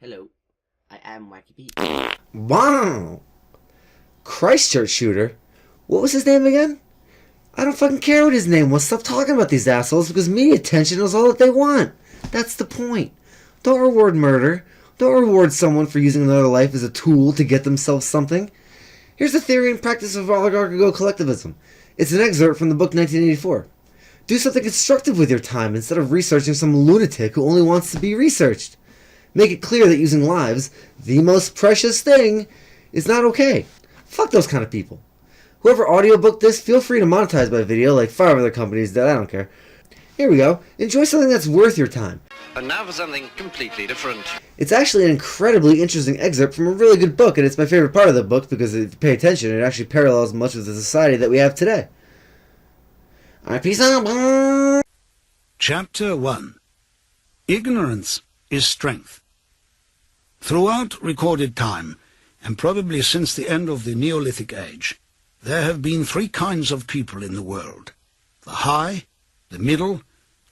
Hello, I am Wacky Pete. Wow! Christchurch Shooter? What was his name again? I don't fucking care what his name was. Stop talking about these assholes because media attention is all that they want. That's the point. Don't reward murder. Don't reward someone for using another life as a tool to get themselves something. Here's the theory and practice of oligarchical collectivism. It's an excerpt from the book 1984. Do something constructive with your time instead of researching some lunatic who only wants to be researched. Make it clear that using lives, the most precious thing, is not okay. Fuck those kind of people. Whoever audiobooked this, feel free to monetize my video like 5 other companies did, I don't care. Here we go. Enjoy something that's worth your time. And now for something completely different. It's actually an incredibly interesting excerpt from a really good book, and it's my favorite part of the book because if you pay attention, it actually parallels much of the society that we have today. Alright, peace out. Chapter 1. Ignorance is strength. Throughout recorded time, and probably since the end of the Neolithic Age, there have been 3 kinds of people in the world: the high, the middle,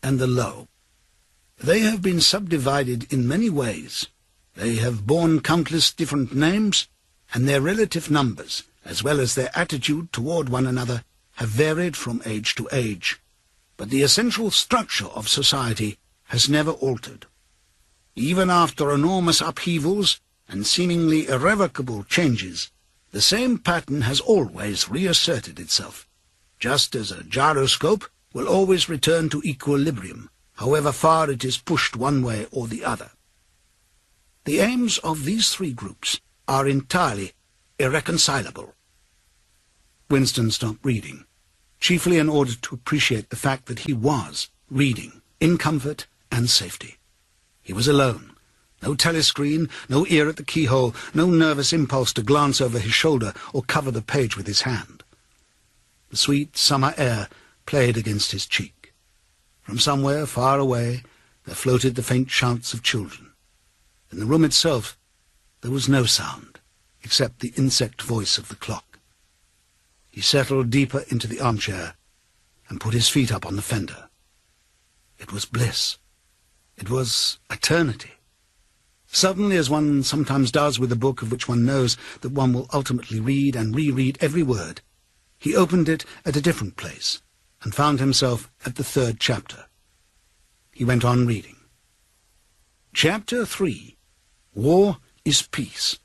and the low. They have been subdivided in many ways. They have borne countless different names, and their relative numbers, as well as their attitude toward one another, have varied from age to age. But the essential structure of society has never altered. Even after enormous upheavals and seemingly irrevocable changes, the same pattern has always reasserted itself, just as a gyroscope will always return to equilibrium, however far it is pushed one way or the other. The aims of these 3 groups are entirely irreconcilable. Winston stopped reading, chiefly in order to appreciate the fact that he was reading in comfort and safety. He was alone. No telescreen, no ear at the keyhole, no nervous impulse to glance over his shoulder or cover the page with his hand. The sweet summer air played against his cheek. From somewhere far away there floated the faint shouts of children. In the room itself there was no sound, except the insect voice of the clock. He settled deeper into the armchair and put his feet up on the fender. It was bliss. It was eternity. Suddenly, as one sometimes does with a book of which one knows that one will ultimately read and reread every word, he opened it at a different place and found himself at the 3rd chapter. He went on reading. Chapter 3. War is Peace.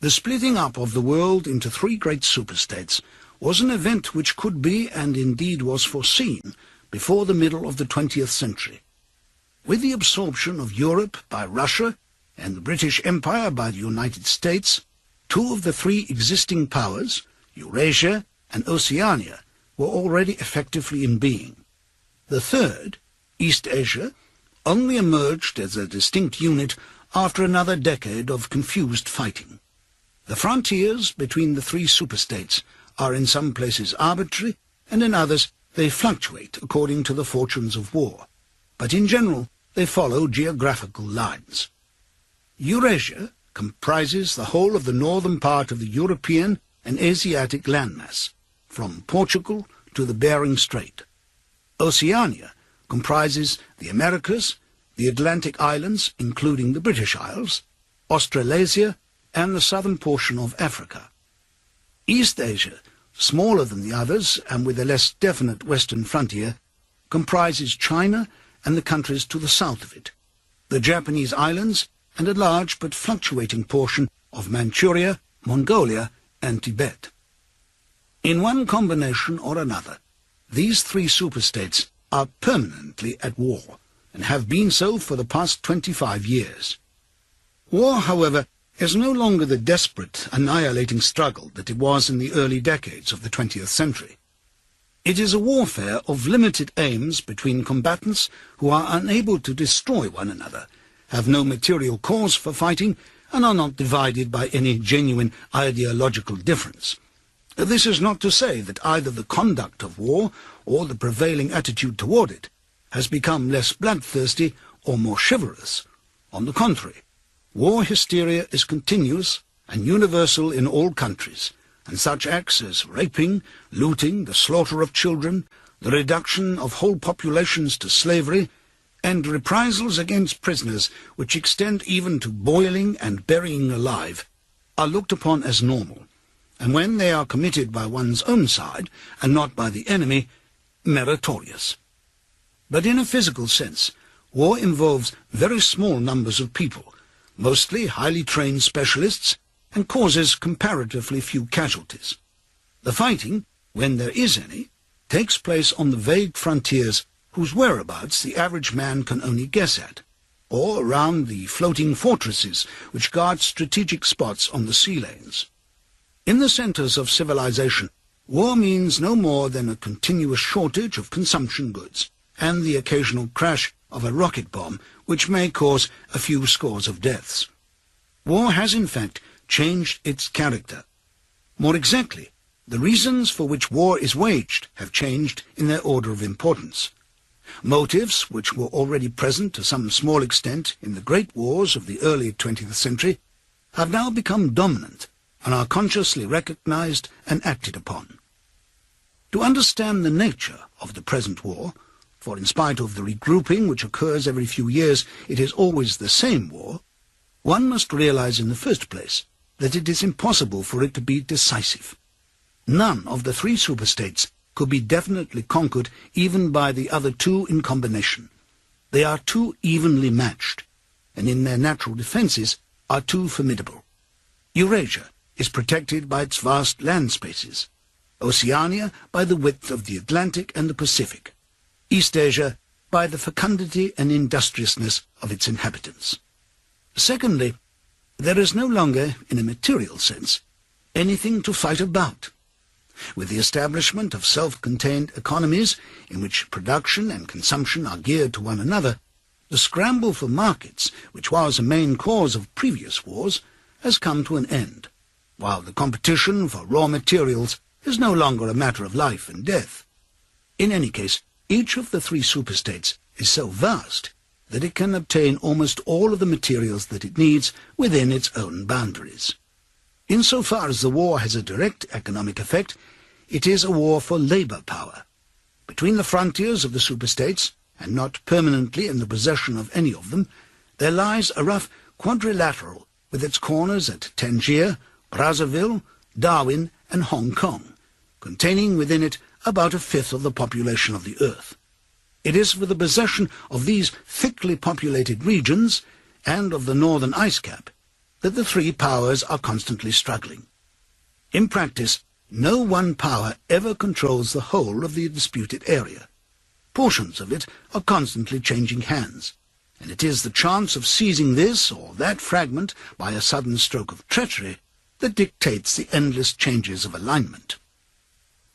The splitting up of the world into 3 great superstates was an event which could be, and indeed was foreseen, before the middle of the 20th century. With the absorption of Europe by Russia and the British Empire by the United States, 2 of the 3 existing powers, Eurasia and Oceania, were already effectively in being. The 3rd, East Asia, only emerged as a distinct unit after another decade of confused fighting. The frontiers between the 3 superstates are in some places arbitrary, and in others they fluctuate according to the fortunes of war. But in general, they follow geographical lines. Eurasia comprises the whole of the northern part of the European and Asiatic landmass, from Portugal to the Bering Strait. Oceania comprises the Americas, the Atlantic Islands, including the British Isles, Australasia, and the southern portion of Africa. East Asia, smaller than the others and with a less definite western frontier, comprises China and the countries to the south of it, the Japanese islands, and a large but fluctuating portion of Manchuria, Mongolia, and Tibet. In one combination or another, these 3 superstates are permanently at war, and have been so for the past 25 years. War, however, is no longer the desperate, annihilating struggle that it was in the early decades of the 20th century. It is a warfare of limited aims between combatants who are unable to destroy one another, have no material cause for fighting, and are not divided by any genuine ideological difference. This is not to say that either the conduct of war or the prevailing attitude toward it has become less bloodthirsty or more chivalrous. On the contrary, war hysteria is continuous and universal in all countries, and such acts as raping, looting, the slaughter of children, the reduction of whole populations to slavery, and reprisals against prisoners, which extend even to boiling and burying alive, are looked upon as normal, and when they are committed by one's own side, and not by the enemy, meritorious. But in a physical sense, war involves very small numbers of people, mostly highly trained specialists, and causes comparatively few casualties. The fighting, when there is any, takes place on the vague frontiers whose whereabouts the average man can only guess at, or around the floating fortresses which guard strategic spots on the sea lanes. In the centres of civilization, war means no more than a continuous shortage of consumption goods, and the occasional crash of a rocket bomb which may cause a few scores of deaths. War has in fact changed its character. More exactly, the reasons for which war is waged have changed in their order of importance. Motives which were already present to some small extent in the great wars of the early 20th century have now become dominant and are consciously recognized and acted upon. To understand the nature of the present war, for in spite of the regrouping which occurs every few years, it is always the same war, one must realize in the first place that it is impossible for it to be decisive. None of the three superstates could be definitely conquered even by the other two in combination. They are too evenly matched, and in their natural defences are too formidable. Eurasia is protected by its vast land spaces, Oceania by the width of the Atlantic and the Pacific, Eastasia by the fecundity and industriousness of its inhabitants. Secondly, there is no longer, in a material sense, anything to fight about. With the establishment of self-contained economies in which production and consumption are geared to one another, the scramble for markets, which was a main cause of previous wars, has come to an end, while the competition for raw materials is no longer a matter of life and death. In any case, each of the three superstates is so vast that it can obtain almost all of the materials that it needs within its own boundaries. Insofar as the war has a direct economic effect, it is a war for labour power. Between the frontiers of the superstates, and not permanently in the possession of any of them, there lies a rough quadrilateral with its corners at Tangier, Brazzaville, Darwin, and Hong Kong, containing within it about a fifth of the population of the earth. It is for the possession of these thickly populated regions, and of the northern ice cap, that the three powers are constantly struggling. In practice, no one power ever controls the whole of the disputed area. Portions of it are constantly changing hands, and it is the chance of seizing this or that fragment by a sudden stroke of treachery that dictates the endless changes of alignment.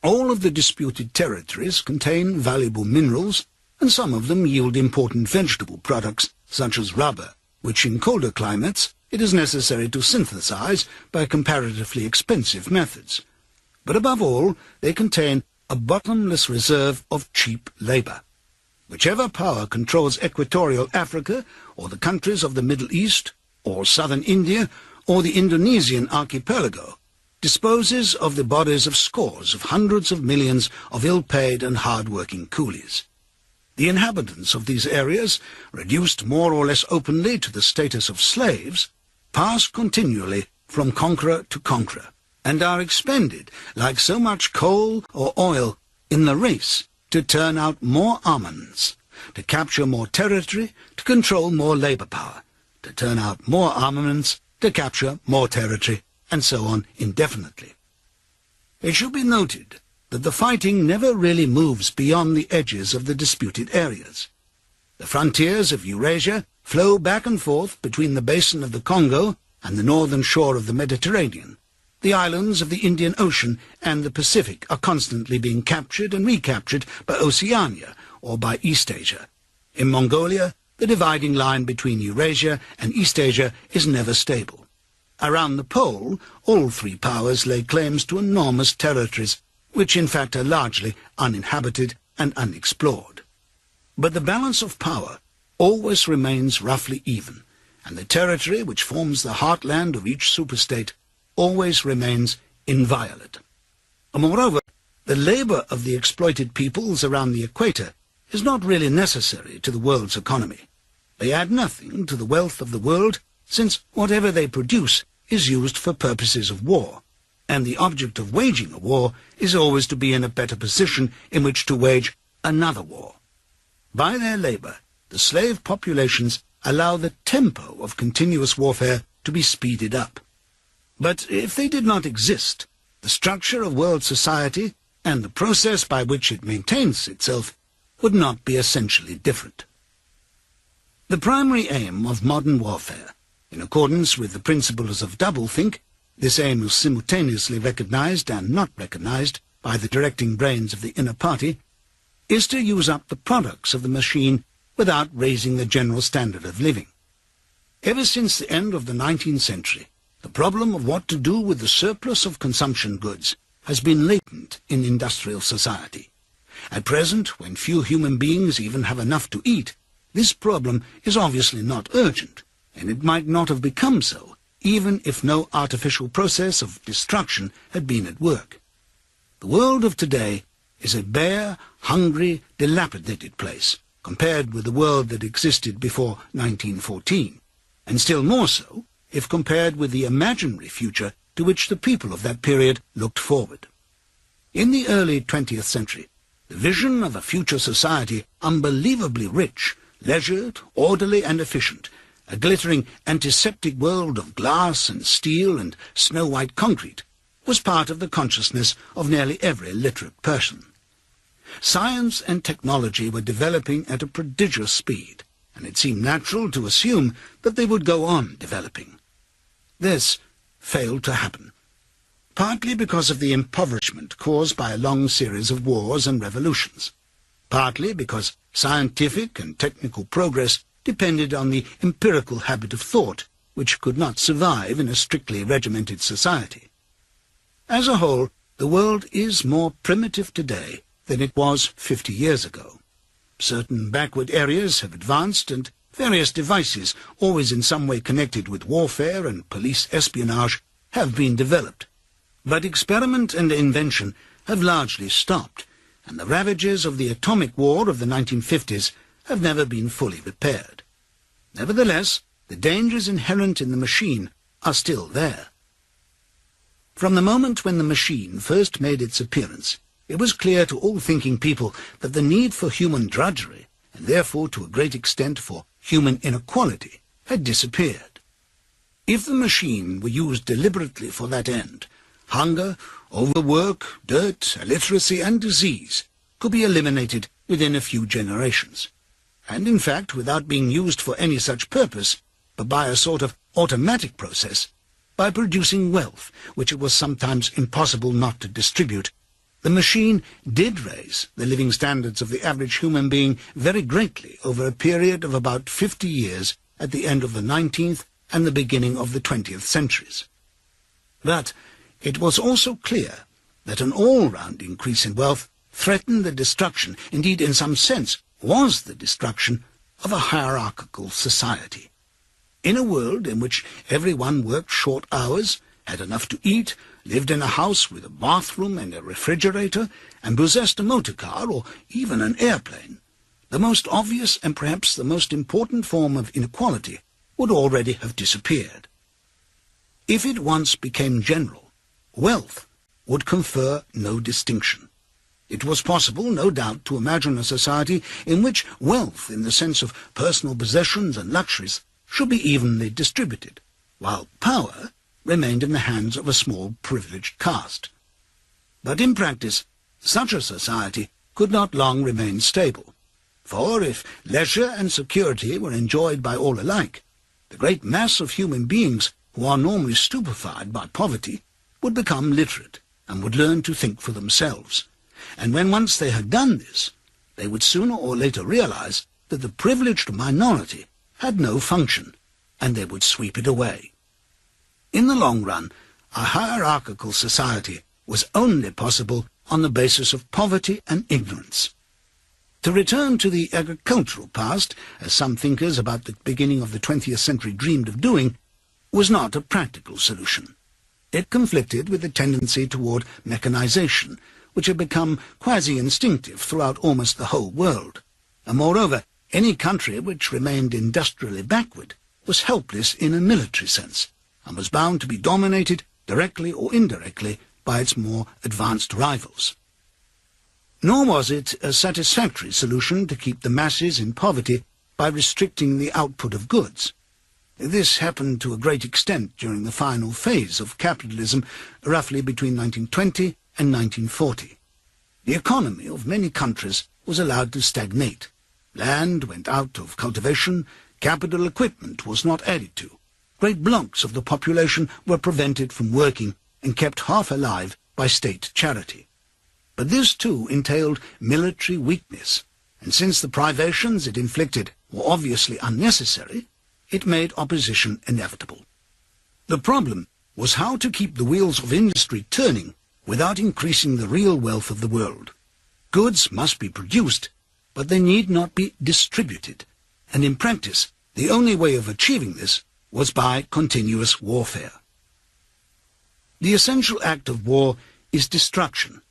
All of the disputed territories contain valuable minerals, and some of them yield important vegetable products, such as rubber, which in colder climates it is necessary to synthesize by comparatively expensive methods. But above all, they contain a bottomless reserve of cheap labour. Whichever power controls equatorial Africa, or the countries of the Middle East, or southern India, or the Indonesian archipelago, disposes of the bodies of scores of hundreds of millions of ill-paid and hard-working coolies. The inhabitants of these areas, reduced more or less openly to the status of slaves, pass continually from conqueror to conqueror, and are expended, like so much coal or oil, in the race to turn out more armaments, to capture more territory, to control more labour power, to turn out more armaments, to capture more territory, and so on indefinitely. It should be noted that the fighting never really moves beyond the edges of the disputed areas. The frontiers of Eurasia flow back and forth between the basin of the Congo and the northern shore of the Mediterranean. The islands of the Indian Ocean and the Pacific are constantly being captured and recaptured by Oceania or by Eastasia. In Mongolia, the dividing line between Eurasia and Eastasia is never stable. Around the pole, all three powers lay claims to enormous territories, which in fact are largely uninhabited and unexplored. But the balance of power always remains roughly even, and the territory which forms the heartland of each superstate always remains inviolate. Moreover, the labour of the exploited peoples around the equator is not really necessary to the world's economy. They add nothing to the wealth of the world, since whatever they produce is used for purposes of war, and the object of waging a war is always to be in a better position in which to wage another war. By their labor, the slave populations allow the tempo of continuous warfare to be speeded up. But if they did not exist, the structure of world society and the process by which it maintains itself would not be essentially different. The primary aim of modern warfare, in accordance with the principles of doublethink, this aim is simultaneously recognized and not recognized by the directing brains of the inner party, is to use up the products of the machine without raising the general standard of living. Ever since the end of the 19th century, the problem of what to do with the surplus of consumption goods has been latent in industrial society. At present, when few human beings even have enough to eat, this problem is obviously not urgent, and it might not have become so, even if no artificial process of destruction had been at work. The world of today is a bare, hungry, dilapidated place, compared with the world that existed before 1914, and still more so if compared with the imaginary future to which the people of that period looked forward. In the early 20th century, the vision of a future society unbelievably rich, leisured, orderly and efficient, a glittering antiseptic world of glass and steel and snow-white concrete, was part of the consciousness of nearly every literate person. Science and technology were developing at a prodigious speed, and it seemed natural to assume that they would go on developing. This failed to happen, partly because of the impoverishment caused by a long series of wars and revolutions, partly because scientific and technical progress depended on the empirical habit of thought, which could not survive in a strictly regimented society. As a whole, the world is more primitive today than it was 50 years ago. Certain backward areas have advanced, and various devices, always in some way connected with warfare and police espionage, have been developed. But experiment and invention have largely stopped, and the ravages of the atomic war of the 1950s have never been fully repaired. Nevertheless, the dangers inherent in the machine are still there. From the moment when the machine first made its appearance, it was clear to all thinking people that the need for human drudgery, and therefore to a great extent for human inequality, had disappeared. If the machine were used deliberately for that end, hunger, overwork, dirt, illiteracy and disease could be eliminated within a few generations. And in fact, without being used for any such purpose, but by a sort of automatic process, by producing wealth, which it was sometimes impossible not to distribute, the machine did raise the living standards of the average human being very greatly over a period of about 50 years at the end of the 19th and the beginning of the 20th centuries. But it was also clear that an all-round increase in wealth threatened the destruction, indeed in some sense was the destruction, of a hierarchical society. In a world in which everyone worked short hours, had enough to eat, lived in a house with a bathroom and a refrigerator, and possessed a motor car or even an airplane, the most obvious and perhaps the most important form of inequality would already have disappeared. If it once became general, wealth would confer no distinction. It was possible, no doubt, to imagine a society in which wealth, in the sense of personal possessions and luxuries, should be evenly distributed, while power remained in the hands of a small privileged caste. But in practice, such a society could not long remain stable, for if leisure and security were enjoyed by all alike, the great mass of human beings who are normally stupefied by poverty would become literate and would learn to think for themselves. And when once they had done this, they would sooner or later realize that the privileged minority had no function, and they would sweep it away. In the long run, a hierarchical society was only possible on the basis of poverty and ignorance. To return to the agricultural past, as some thinkers about the beginning of the 20th century dreamed of doing, was not a practical solution. It conflicted with the tendency toward mechanization, which had become quasi-instinctive throughout almost the whole world, and moreover, any country which remained industrially backward was helpless in a military sense, and was bound to be dominated, directly or indirectly, by its more advanced rivals. Nor was it a satisfactory solution to keep the masses in poverty by restricting the output of goods. This happened to a great extent during the final phase of capitalism, roughly between 1920 and 1940. The economy of many countries was allowed to stagnate. Land went out of cultivation, capital equipment was not added to. Great blocks of the population were prevented from working and kept half alive by state charity. But this too entailed military weakness, and since the privations it inflicted were obviously unnecessary, it made opposition inevitable. The problem was how to keep the wheels of industry turning without increasing the real wealth of the world. Goods must be produced, but they need not be distributed, and in practice, the only way of achieving this was by continuous warfare. The essential act of war is destruction,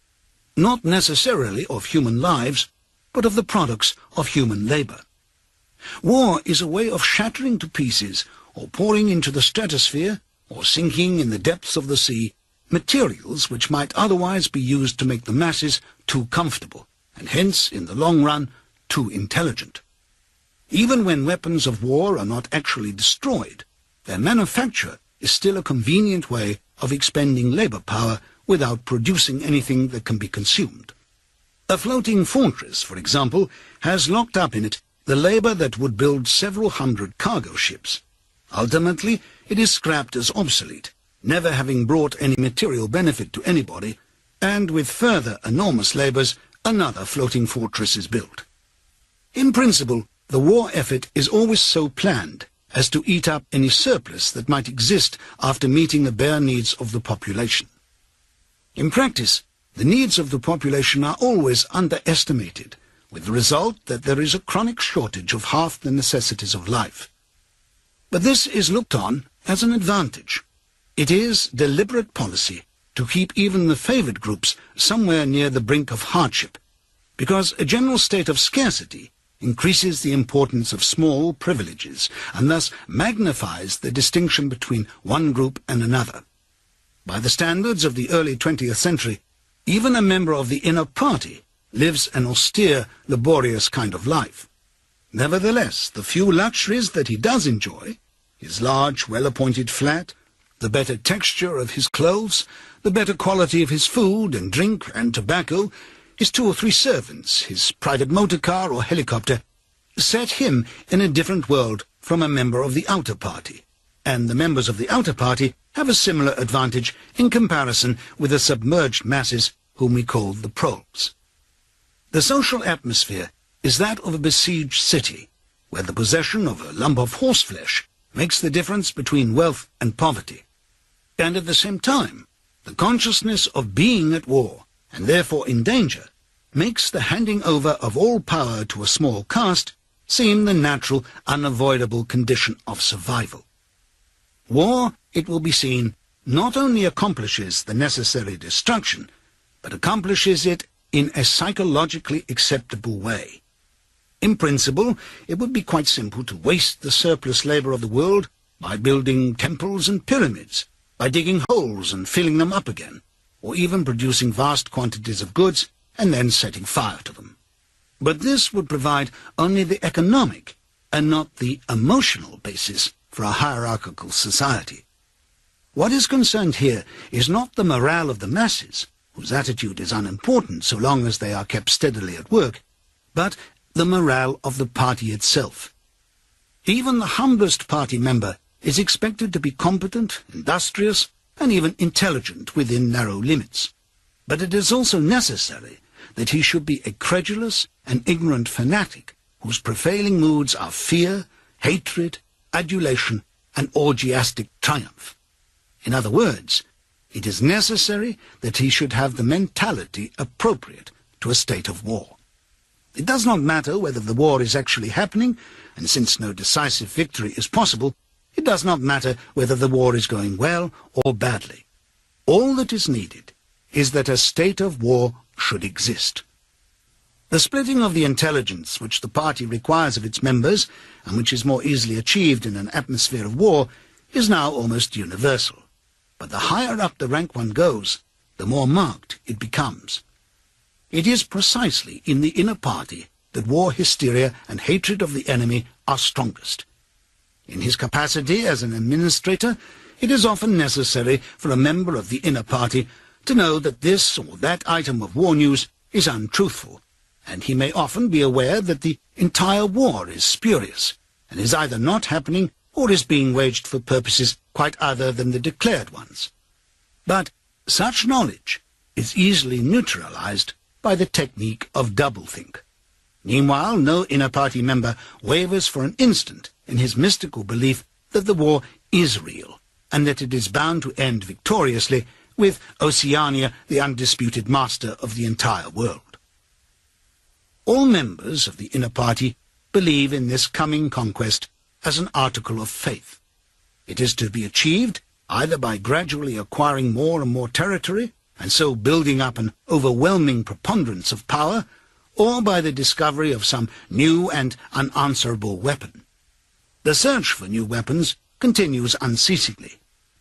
not necessarily of human lives, but of the products of human labor. War is a way of shattering to pieces, or pouring into the stratosphere, or sinking in the depths of the sea, materials which might otherwise be used to make the masses too comfortable, and hence, in the long run, too intelligent. Even when weapons of war are not actually destroyed, their manufacture is still a convenient way of expending labor power without producing anything that can be consumed. A floating fortress, for example, has locked up in it the labor that would build several hundred cargo ships. Ultimately, it is scrapped as obsolete, never having brought any material benefit to anybody, and with further enormous labors, another floating fortress is built. In principle, the war effort is always so planned as to eat up any surplus that might exist after meeting the bare needs of the population. In practice, the needs of the population are always underestimated, with the result that there is a chronic shortage of half the necessities of life. But this is looked on as an advantage. It is deliberate policy to keep even the favored groups somewhere near the brink of hardship, because a general state of scarcity increases the importance of small privileges, and thus magnifies the distinction between one group and another. By the standards of the early 20th century, even a member of the inner party lives an austere, laborious kind of life. Nevertheless, the few luxuries that he does enjoy, his large, well-appointed flat, the better texture of his clothes, the better quality of his food and drink and tobacco, his 2 or 3 servants, his private motor car or helicopter, set him in a different world from a member of the outer party, and the members of the outer party have a similar advantage in comparison with the submerged masses whom we call the proles. The social atmosphere is that of a besieged city, where the possession of a lump of horseflesh makes the difference between wealth and poverty. And at the same time, the consciousness of being at war, and therefore in danger, makes the handing over of all power to a small caste seem the natural, unavoidable condition of survival. War, it will be seen, not only accomplishes the necessary destruction, but accomplishes it in a psychologically acceptable way. In principle, it would be quite simple to waste the surplus labor of the world by building temples and pyramids, by digging holes and filling them up again, or even producing vast quantities of goods and then setting fire to them. But this would provide only the economic and not the emotional basis for a hierarchical society. What is concerned here is not the morale of the masses, whose attitude is unimportant so long as they are kept steadily at work, but the morale of the party itself. Even the humblest party member is expected to be competent, industrious, and even intelligent within narrow limits. But it is also necessary that he should be a credulous and ignorant fanatic whose prevailing moods are fear, hatred, adulation, and orgiastic triumph. In other words, it is necessary that he should have the mentality appropriate to a state of war. It does not matter whether the war is actually happening, and since no decisive victory is possible, it does not matter whether the war is going well or badly. All that is needed is that a state of war should exist. The splitting of the intelligence which the party requires of its members, and which is more easily achieved in an atmosphere of war, is now almost universal. But the higher up the rank one goes, the more marked it becomes. It is precisely in the inner party that war hysteria and hatred of the enemy are strongest. In his capacity as an administrator, it is often necessary for a member of the inner party to know that this or that item of war news is untruthful, and he may often be aware that the entire war is spurious, and is either not happening or is being waged for purposes quite other than the declared ones. But such knowledge is easily neutralized by the technique of doublethink. Meanwhile, no inner party member wavers for an instant in his mystical belief that the war is real, and that it is bound to end victoriously, with Oceania the undisputed master of the entire world. All members of the inner party believe in this coming conquest as an article of faith. It is to be achieved either by gradually acquiring more and more territory, and so building up an overwhelming preponderance of power, or by the discovery of some new and unanswerable weapon. The search for new weapons continues unceasingly,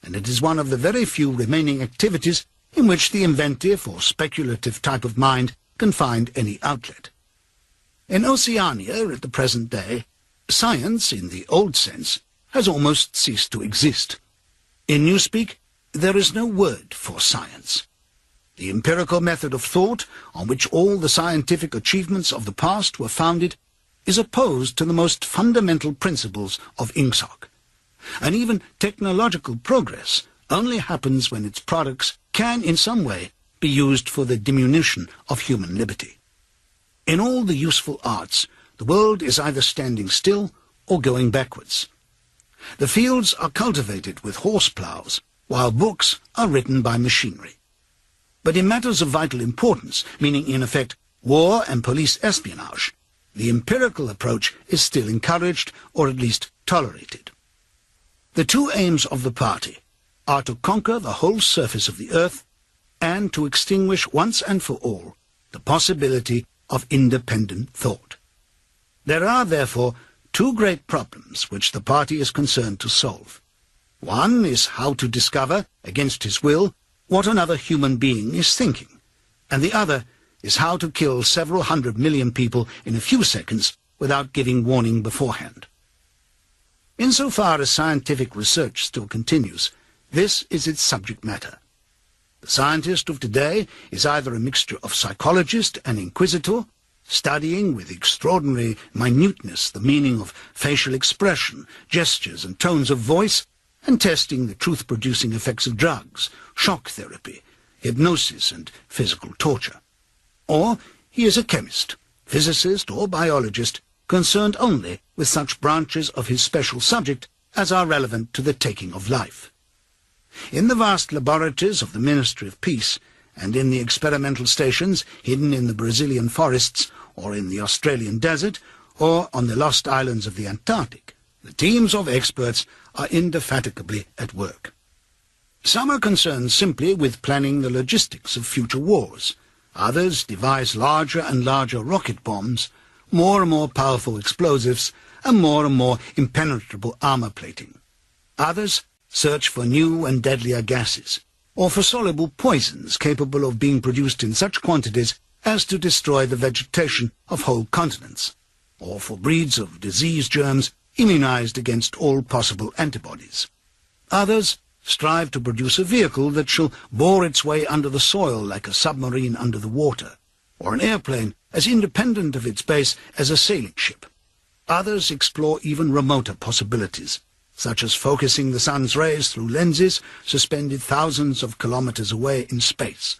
and it is one of the very few remaining activities in which the inventive or speculative type of mind can find any outlet. In Oceania at the present day, science, in the old sense, has almost ceased to exist. In Newspeak, there is no word for science. The empirical method of thought, on which all the scientific achievements of the past were founded, is opposed to the most fundamental principles of INGSOC. And even technological progress only happens when its products can in some way be used for the diminution of human liberty. In all the useful arts, the world is either standing still or going backwards. The fields are cultivated with horse ploughs, while books are written by machinery. But in matters of vital importance, meaning in effect war and police espionage, the empirical approach is still encouraged, or at least tolerated. The two aims of the party are to conquer the whole surface of the earth and to extinguish once and for all the possibility of independent thought. There are, therefore, two great problems which the party is concerned to solve. One is how to discover, against his will, what another human being is thinking, and the other is how to kill several 100 million people in a few seconds without giving warning beforehand. Insofar as scientific research still continues, this is its subject matter. The scientist of today is either a mixture of psychologist and inquisitor, studying with extraordinary minuteness the meaning of facial expression, gestures and tones of voice, and testing the truth-producing effects of drugs, shock therapy, hypnosis and physical torture. Or he is a chemist, physicist or biologist, concerned only with such branches of his special subject as are relevant to the taking of life. In the vast laboratories of the Ministry of Peace, and in the experimental stations hidden in the Brazilian forests, or in the Australian desert, or on the lost islands of the Antarctic, the teams of experts are indefatigably at work. Some are concerned simply with planning the logistics of future wars. Others devise larger and larger rocket bombs, more and more powerful explosives, and more impenetrable armor plating. Others search for new and deadlier gases, or for soluble poisons capable of being produced in such quantities as to destroy the vegetation of whole continents, or for breeds of disease germs immunized against all possible antibodies. Others strive to produce a vehicle that shall bore its way under the soil like a submarine under the water, or an airplane as independent of its base as a sailing ship. Others explore even remoter possibilities, such as focusing the sun's rays through lenses suspended thousands of kilometers away in space,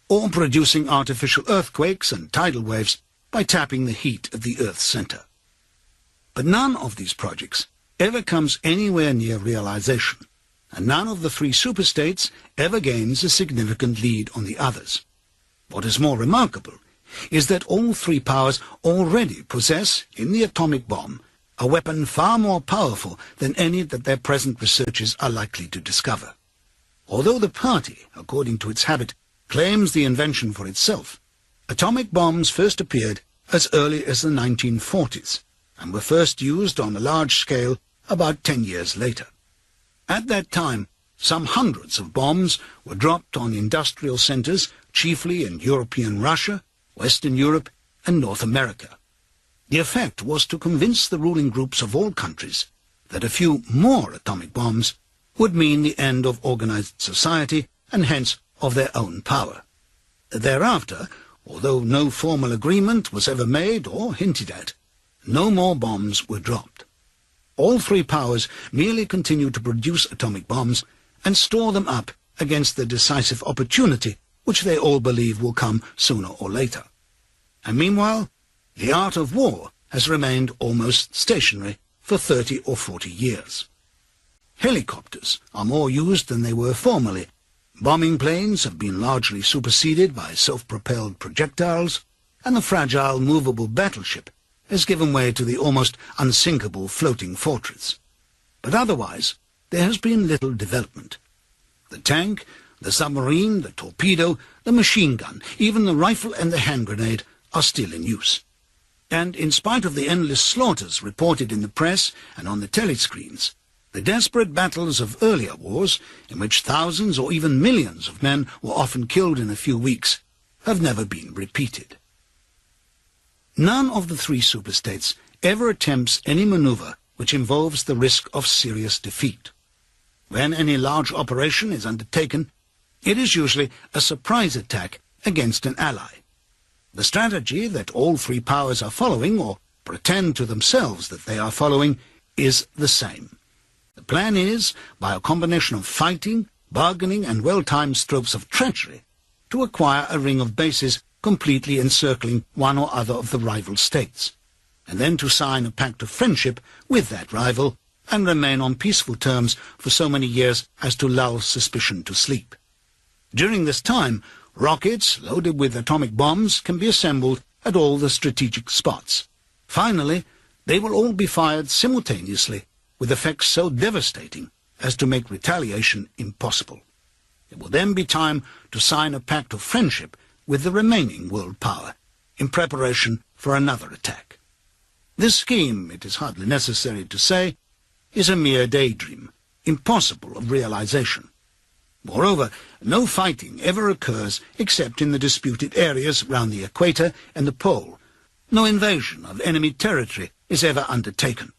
or producing artificial earthquakes and tidal waves by tapping the heat at the Earth's center. But none of these projects ever comes anywhere near realization, and none of the three superstates ever gains a significant lead on the others. What is more remarkable is that all three powers already possess, in the atomic bomb, a weapon far more powerful than any that their present researches are likely to discover. Although the party, according to its habit, claims the invention for itself, atomic bombs first appeared as early as the 1940s and were first used on a large scale about 10 years later. At that time, some hundreds of bombs were dropped on industrial centers, chiefly in European Russia, Western Europe, and North America. The effect was to convince the ruling groups of all countries that a few more atomic bombs would mean the end of organized society and hence of their own power. Thereafter, although no formal agreement was ever made or hinted at, no more bombs were dropped. All three powers merely continued to produce atomic bombs and store them up against the decisive opportunity which they all believe will come sooner or later. And meanwhile, the art of war has remained almost stationary for 30 or 40 years. Helicopters are more used than they were formerly. Bombing planes have been largely superseded by self-propelled projectiles, and the fragile movable battleship has given way to the almost unsinkable floating fortress. But otherwise, there has been little development. The tank, the submarine, the torpedo, the machine gun, even the rifle and the hand grenade are still in use. And in spite of the endless slaughters reported in the press and on the telescreens, the desperate battles of earlier wars, in which thousands or even millions of men were often killed in a few weeks, have never been repeated. None of the three superstates ever attempts any maneuver which involves the risk of serious defeat. When any large operation is undertaken, it is usually a surprise attack against an ally. The strategy that all three powers are following, or pretend to themselves that they are following, is the same. The plan is, by a combination of fighting, bargaining, and well-timed strokes of treachery, to acquire a ring of bases completely encircling one or other of the rival states, and then to sign a pact of friendship with that rival and remain on peaceful terms for so many years as to lull suspicion to sleep. During this time, rockets loaded with atomic bombs can be assembled at all the strategic spots. Finally, they will all be fired simultaneously with effects so devastating as to make retaliation impossible. It will then be time to sign a pact of friendship with the remaining world power in preparation for another attack. This scheme, it is hardly necessary to say, is a mere daydream, impossible of realization. Moreover, no fighting ever occurs except in the disputed areas round the equator and the pole. No invasion of enemy territory is ever undertaken.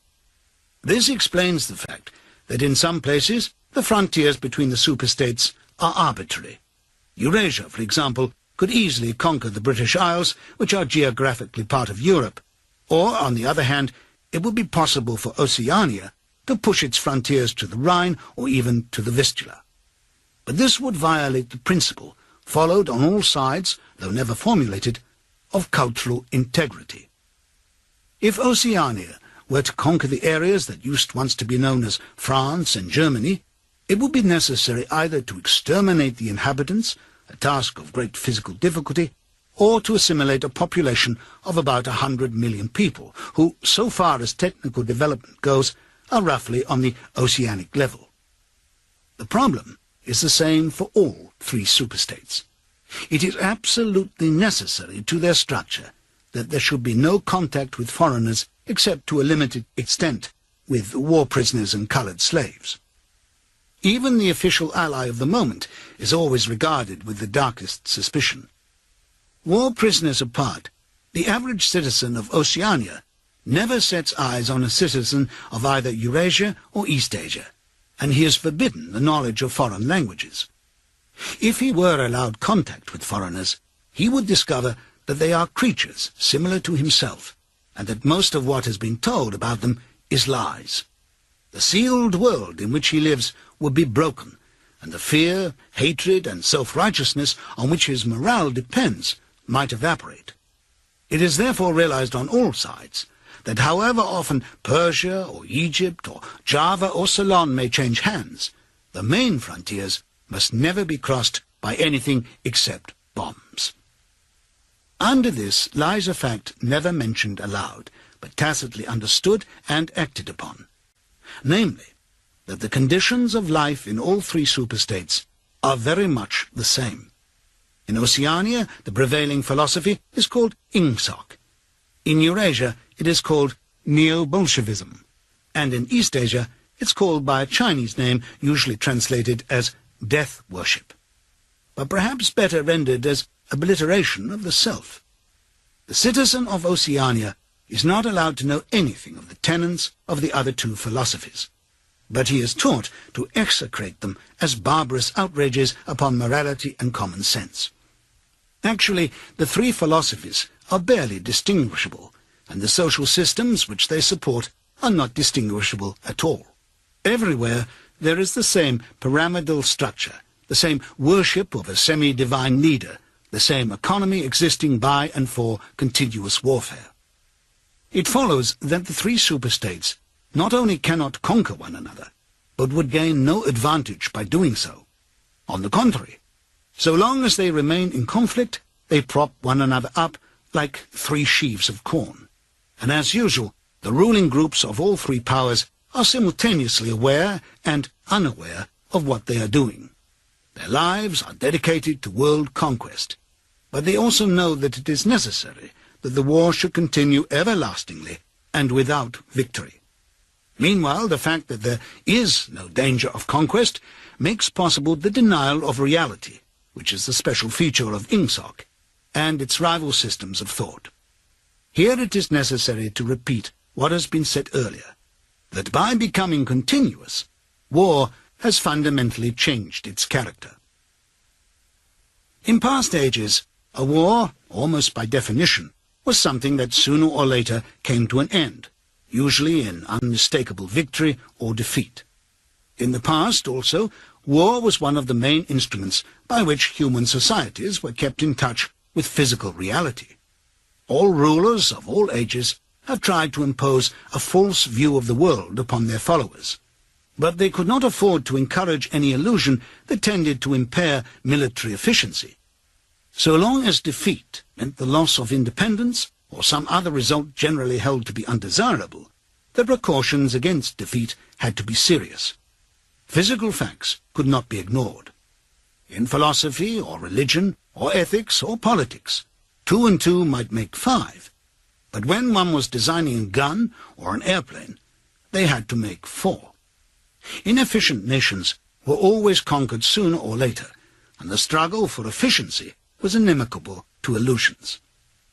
This explains the fact that in some places the frontiers between the superstates are arbitrary. Eurasia, for example, could easily conquer the British Isles, which are geographically part of Europe, or, on the other hand, it would be possible for Oceania to push its frontiers to the Rhine or even to the Vistula. But this would violate the principle, followed on all sides, though never formulated, of cultural integrity. If Oceania were to conquer the areas that used once to be known as France and Germany, it would be necessary either to exterminate the inhabitants, a task of great physical difficulty, or to assimilate a population of about 100 million people, who, so far as technical development goes, are roughly on the oceanic level. The problem is the same for all three superstates. It is absolutely necessary to their structure that there should be no contact with foreigners except to a limited extent with war prisoners and coloured slaves. Even the official ally of the moment is always regarded with the darkest suspicion. War prisoners apart, the average citizen of Oceania never sets eyes on a citizen of either Eurasia or East Asia, and he is forbidden the knowledge of foreign languages. If he were allowed contact with foreigners, he would discover that they are creatures similar to himself, and that most of what has been told about them is lies. The sealed world in which he lives would be broken, and the fear, hatred, and self-righteousness on which his morale depends might evaporate. It is therefore realized on all sides that however often Persia or Egypt or Java or Ceylon may change hands, the main frontiers must never be crossed by anything except bombs. Under this lies a fact never mentioned aloud, but tacitly understood and acted upon, namely, that the conditions of life in all three superstates are very much the same. In Oceania, the prevailing philosophy is called ingsoc. In Eurasia, it is called Neo-Bolshevism, and in East Asia, it's called by a Chinese name usually translated as death worship, but perhaps better rendered as obliteration of the self. The citizen of Oceania is not allowed to know anything of the tenets of the other two philosophies, but he is taught to execrate them as barbarous outrages upon morality and common sense. Actually, the three philosophies are barely distinguishable, and the social systems which they support are not distinguishable at all. Everywhere there is the same pyramidal structure, the same worship of a semi-divine leader, the same economy existing by and for continuous warfare. It follows that the three superstates not only cannot conquer one another, but would gain no advantage by doing so. On the contrary, so long as they remain in conflict, they prop one another up like three sheaves of corn. And as usual, the ruling groups of all three powers are simultaneously aware and unaware of what they are doing. Their lives are dedicated to world conquest, but they also know that it is necessary that the war should continue everlastingly and without victory. Meanwhile, the fact that there is no danger of conquest makes possible the denial of reality, which is the special feature of INGSOC, and its rival systems of thought. Here it is necessary to repeat what has been said earlier, that by becoming continuous, war has fundamentally changed its character. In past ages, a war, almost by definition, was something that sooner or later came to an end, usually in unmistakable victory or defeat. In the past, also, war was one of the main instruments by which human societies were kept in touch with physical reality. All rulers of all ages have tried to impose a false view of the world upon their followers, but they could not afford to encourage any illusion that tended to impair military efficiency. So long as defeat meant the loss of independence, or some other result generally held to be undesirable, the precautions against defeat had to be serious. Physical facts could not be ignored. In philosophy, or religion, or ethics, or politics, 2 and 2 might make 5, but when one was designing a gun or an airplane, they had to make 4. Inefficient nations were always conquered sooner or later, and the struggle for efficiency was inimical to illusions.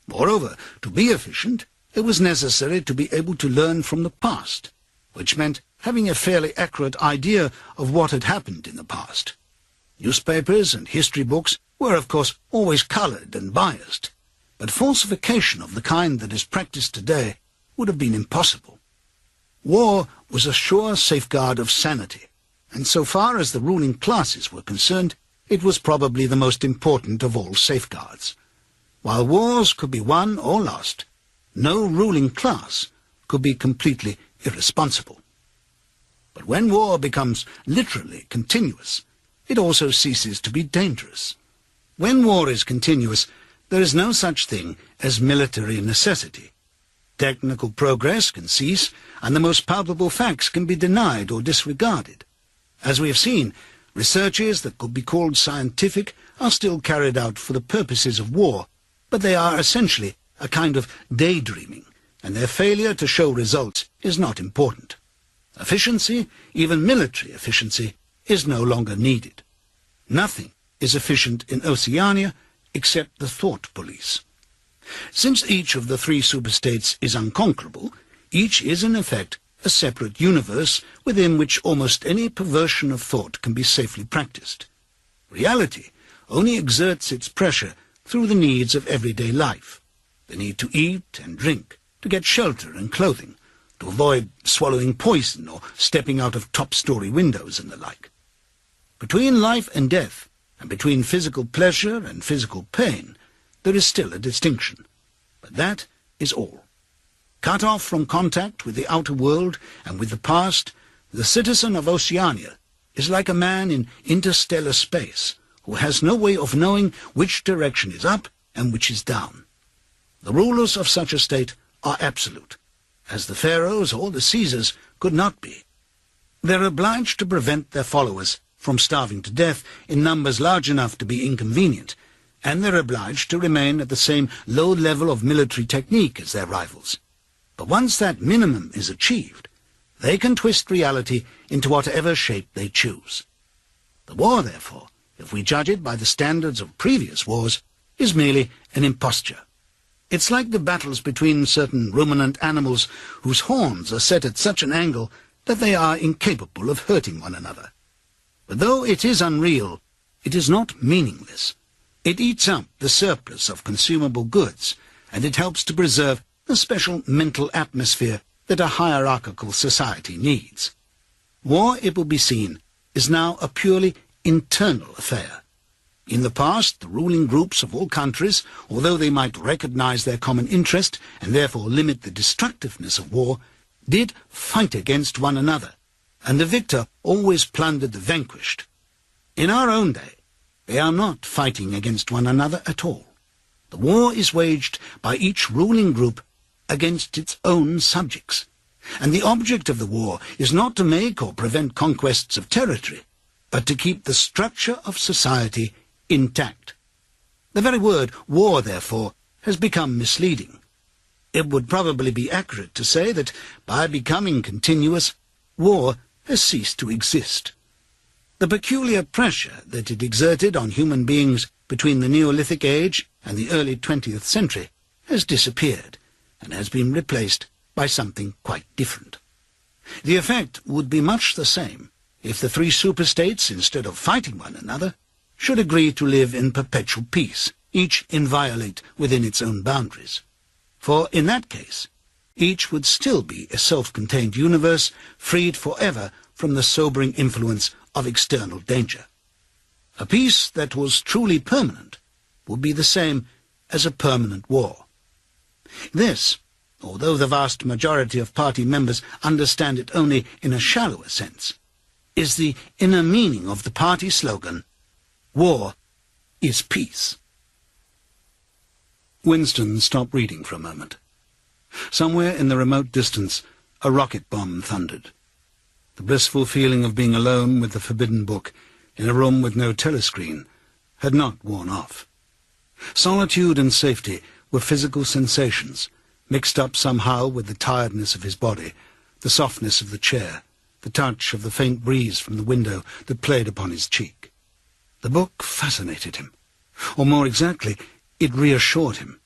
Moreover, to be efficient, it was necessary to be able to learn from the past, which meant having a fairly accurate idea of what had happened in the past. Newspapers and history books were, of course, always colored and biased, but falsification of the kind that is practiced today would have been impossible. War was a sure safeguard of sanity, and so far as the ruling classes were concerned, it was probably the most important of all safeguards. While wars could be won or lost, no ruling class could be completely irresponsible. But when war becomes literally continuous, it also ceases to be dangerous. When war is continuous, there is no such thing as military necessity. Technical progress can cease, and the most palpable facts can be denied or disregarded. As we have seen, researches that could be called scientific are still carried out for the purposes of war, but they are essentially a kind of daydreaming, and their failure to show results is not important. Efficiency, even military efficiency, is no longer needed. Nothing is efficient in Oceania except the thought police. Since each of the 3 superstates is unconquerable, each is in effect a separate universe within which almost any perversion of thought can be safely practiced. Reality only exerts its pressure through the needs of everyday life, the need to eat and drink, to get shelter and clothing, to avoid swallowing poison or stepping out of top-story windows and the like. Between life and death, and between physical pleasure and physical pain, there is still a distinction, but that is all. Cut off from contact with the outer world and with the past, the citizen of Oceania is like a man in interstellar space who has no way of knowing which direction is up and which is down. The rulers of such a state are absolute, as the pharaohs or the Caesars could not be. They are obliged to prevent their followers from starving to death in numbers large enough to be inconvenient, and they're obliged to remain at the same low level of military technique as their rivals. But once that minimum is achieved, they can twist reality into whatever shape they choose. The war, therefore, if we judge it by the standards of previous wars, is merely an imposture. It's like the battles between certain ruminant animals whose horns are set at such an angle that they are incapable of hurting one another. But though it is unreal, it is not meaningless. It eats up the surplus of consumable goods, and it helps to preserve a special mental atmosphere that a hierarchical society needs. War, it will be seen, is now a purely internal affair. In the past, the ruling groups of all countries, although they might recognize their common interest and therefore limit the destructiveness of war, did fight against one another, and the victor always plundered the vanquished. In our own day, they are not fighting against one another at all. The war is waged by each ruling group against its own subjects, and the object of the war is not to make or prevent conquests of territory, but to keep the structure of society intact. The very word war, therefore, has become misleading. It would probably be accurate to say that by becoming continuous, war has ceased to exist. The peculiar pressure that it exerted on human beings between the Neolithic age and the early 20th century has disappeared and has been replaced by something quite different. The effect would be much the same if the three superstates, instead of fighting one another, should agree to live in perpetual peace, each inviolate within its own boundaries. For in that case, each would still be a self-contained universe, freed forever from the sobering influence of external danger. A peace that was truly permanent would be the same as a permanent war. This, although the vast majority of party members understand it only in a shallower sense, is the inner meaning of the party slogan, "War is peace." Winston stopped reading for a moment. Somewhere in the remote distance, a rocket bomb thundered. The blissful feeling of being alone with the forbidden book in a room with no telescreen had not worn off. Solitude and safety were physical sensations, mixed up somehow with the tiredness of his body, the softness of the chair, the touch of the faint breeze from the window that played upon his cheek. The book fascinated him, or more exactly, it reassured him.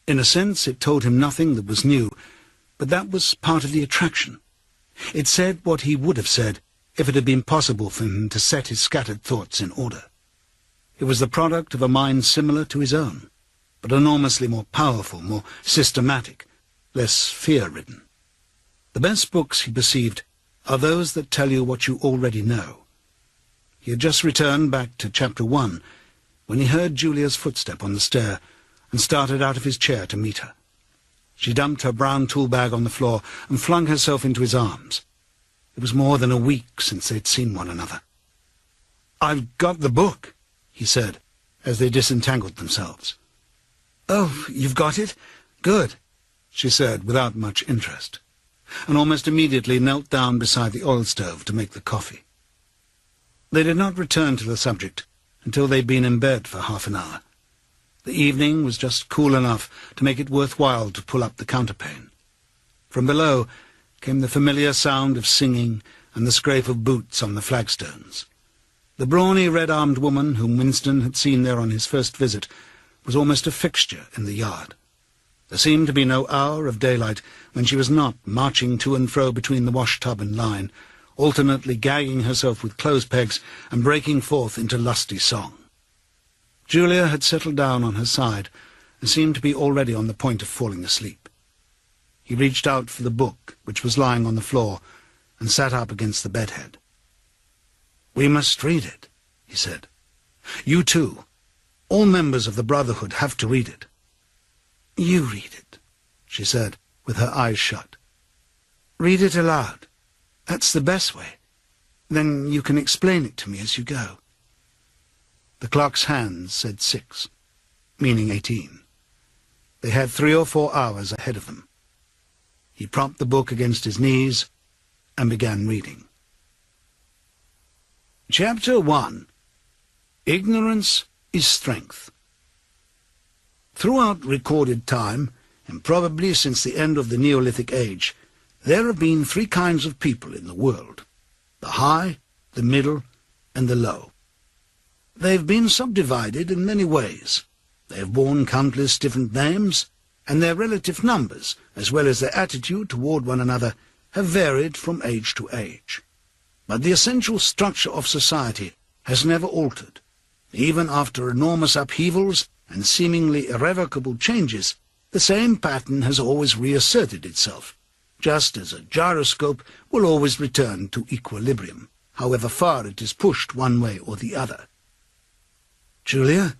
In a sense, it told him nothing that was new, but that was part of the attraction. It said what he would have said if it had been possible for him to set his scattered thoughts in order. It was the product of a mind similar to his own, but enormously more powerful, more systematic, less fear-ridden. The best books, he perceived, are those that tell you what you already know. He had just returned back to Chapter 1 when he heard Julia's footstep on the stair and started out of his chair to meet her. She dumped her brown tool bag on the floor and flung herself into his arms. It was more than a week since they'd seen one another. "I've got the book," he said, as they disentangled themselves. "Oh, you've got it? Good," she said, without much interest, and almost immediately knelt down beside the oil stove to make the coffee. They did not return to the subject until they'd been in bed for half an hour. The evening was just cool enough to make it worthwhile to pull up the counterpane. From below came the familiar sound of singing and the scrape of boots on the flagstones. The brawny, red-armed woman whom Winston had seen there on his first visit was almost a fixture in the yard. There seemed to be no hour of daylight when she was not marching to and fro between the wash-tub and line, alternately gagging herself with clothes pegs and breaking forth into lusty song. Julia had settled down on her side and seemed to be already on the point of falling asleep. He reached out for the book, which was lying on the floor, and sat up against the bedhead. "We must read it," he said. "You too. All members of the Brotherhood have to read it." "You read it," she said, with her eyes shut. "Read it aloud. That's the best way. Then you can explain it to me as you go." The clock's hands said 6, meaning 18. They had 3 or 4 hours ahead of them. He propped the book against his knees and began reading. Chapter 1. Ignorance is Strength. Throughout recorded time, and probably since the end of the Neolithic Age, there have been three kinds of people in the world: the high, the middle, and the low. They've been subdivided in many ways. They have borne countless different names, and their relative numbers, as well as their attitude toward one another, have varied from age to age. But the essential structure of society has never altered. Even after enormous upheavals and seemingly irrevocable changes, the same pattern has always reasserted itself, just as a gyroscope will always return to equilibrium, however far it is pushed one way or the other. "Julia,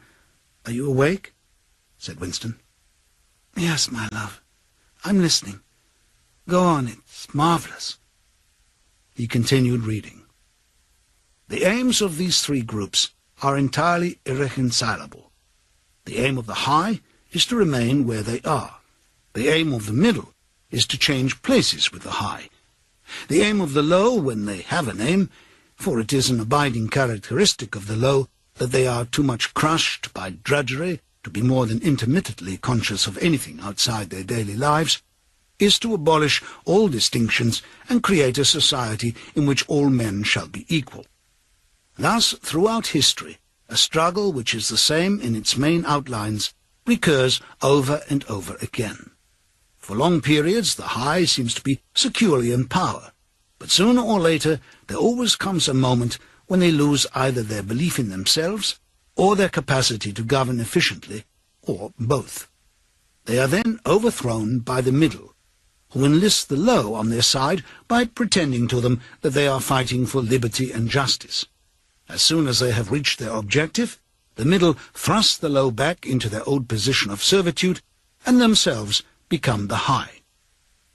are you awake?" said Winston. "Yes, my love. I'm listening. Go on, it's marvelous." He continued reading. "The aims of these three groups are entirely irreconcilable. The aim of the high is to remain where they are. The aim of the middle is to change places with the high. The aim of the low, when they have an aim, for it is an abiding characteristic of the low that they are too much crushed by drudgery to be more than intermittently conscious of anything outside their daily lives, is to abolish all distinctions and create a society in which all men shall be equal. Thus, throughout history, a struggle which is the same in its main outlines recurs over and over again. For long periods the high seems to be securely in power, but sooner or later there always comes a moment when they lose either their belief in themselves or their capacity to govern efficiently, or both. They are then overthrown by the middle, who enlist the low on their side by pretending to them that they are fighting for liberty and justice. As soon as they have reached their objective, the middle thrust the low back into their old position of servitude, and themselves become the high.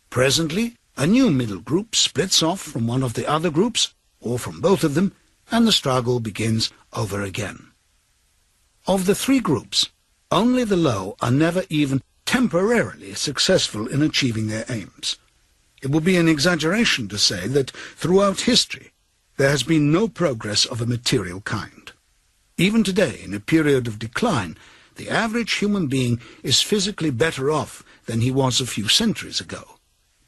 Presently, a new middle group splits off from one of the other groups, or from both of them, and the struggle begins over again. Of the three groups, only the low are never even temporarily successful in achieving their aims. It would be an exaggeration to say that throughout history there has been no progress of a material kind. Even today, in a period of decline, the average human being is physically better off than he was a few centuries ago.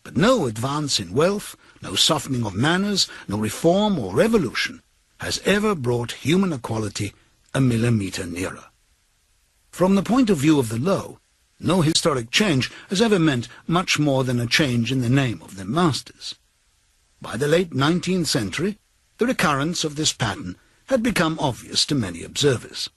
But no advance in wealth, no softening of manners, no reform or revolution has ever brought human equality a millimetre nearer. From the point of view of the low, no historic change has ever meant much more than a change in the name of their masters. By the late 19th century, the recurrence of this pattern had become obvious to many observers.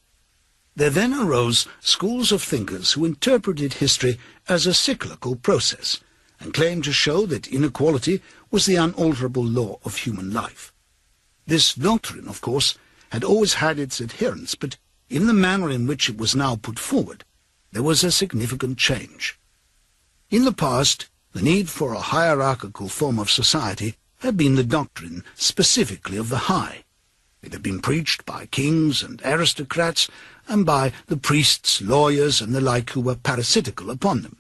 There then arose schools of thinkers who interpreted history as a cyclical process, and claimed to show that inequality was the unalterable law of human life. This doctrine, of course, had always had its adherents, but in the manner in which it was now put forward, there was a significant change. In the past, the need for a hierarchical form of society had been the doctrine specifically of the high. It had been preached by kings and aristocrats, and by the priests, lawyers, and the like who were parasitical upon them,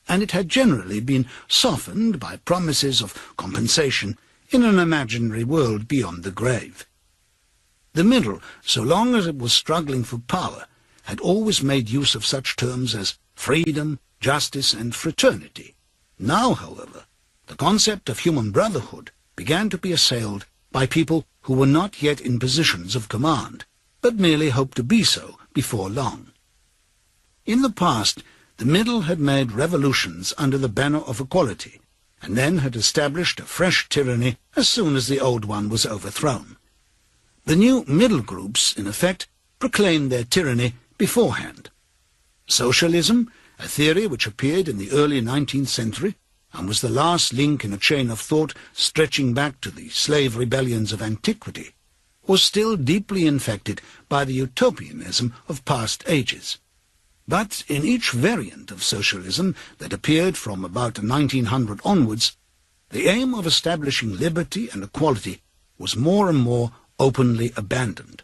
and it had generally been softened by promises of compensation in an imaginary world beyond the grave. The middle, so long as it was struggling for power, had always made use of such terms as freedom, justice, and fraternity. Now, however, the concept of human brotherhood began to be assailed by people who were not yet in positions of command, but merely hoped to be so before long. In the past, the middle had made revolutions under the banner of equality, and then had established a fresh tyranny as soon as the old one was overthrown. The new middle groups, in effect, proclaimed their tyranny beforehand. Socialism, a theory which appeared in the early 19th century, and was the last link in a chain of thought stretching back to the slave rebellions of antiquity, was still deeply infected by the utopianism of past ages. But in each variant of socialism that appeared from about 1900 onwards, the aim of establishing liberty and equality was more and more openly abandoned.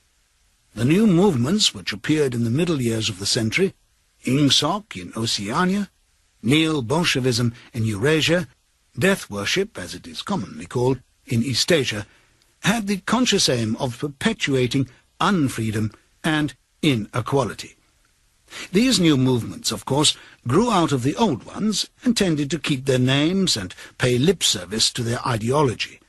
The new movements which appeared in the middle years of the century, Ingsoc in Oceania, Neo-Bolshevism in Eurasia, death worship, as it is commonly called, in East Asia, had the conscious aim of perpetuating unfreedom and inequality. These new movements, of course, grew out of the old ones and tended to keep their names and pay lip service to their ideology.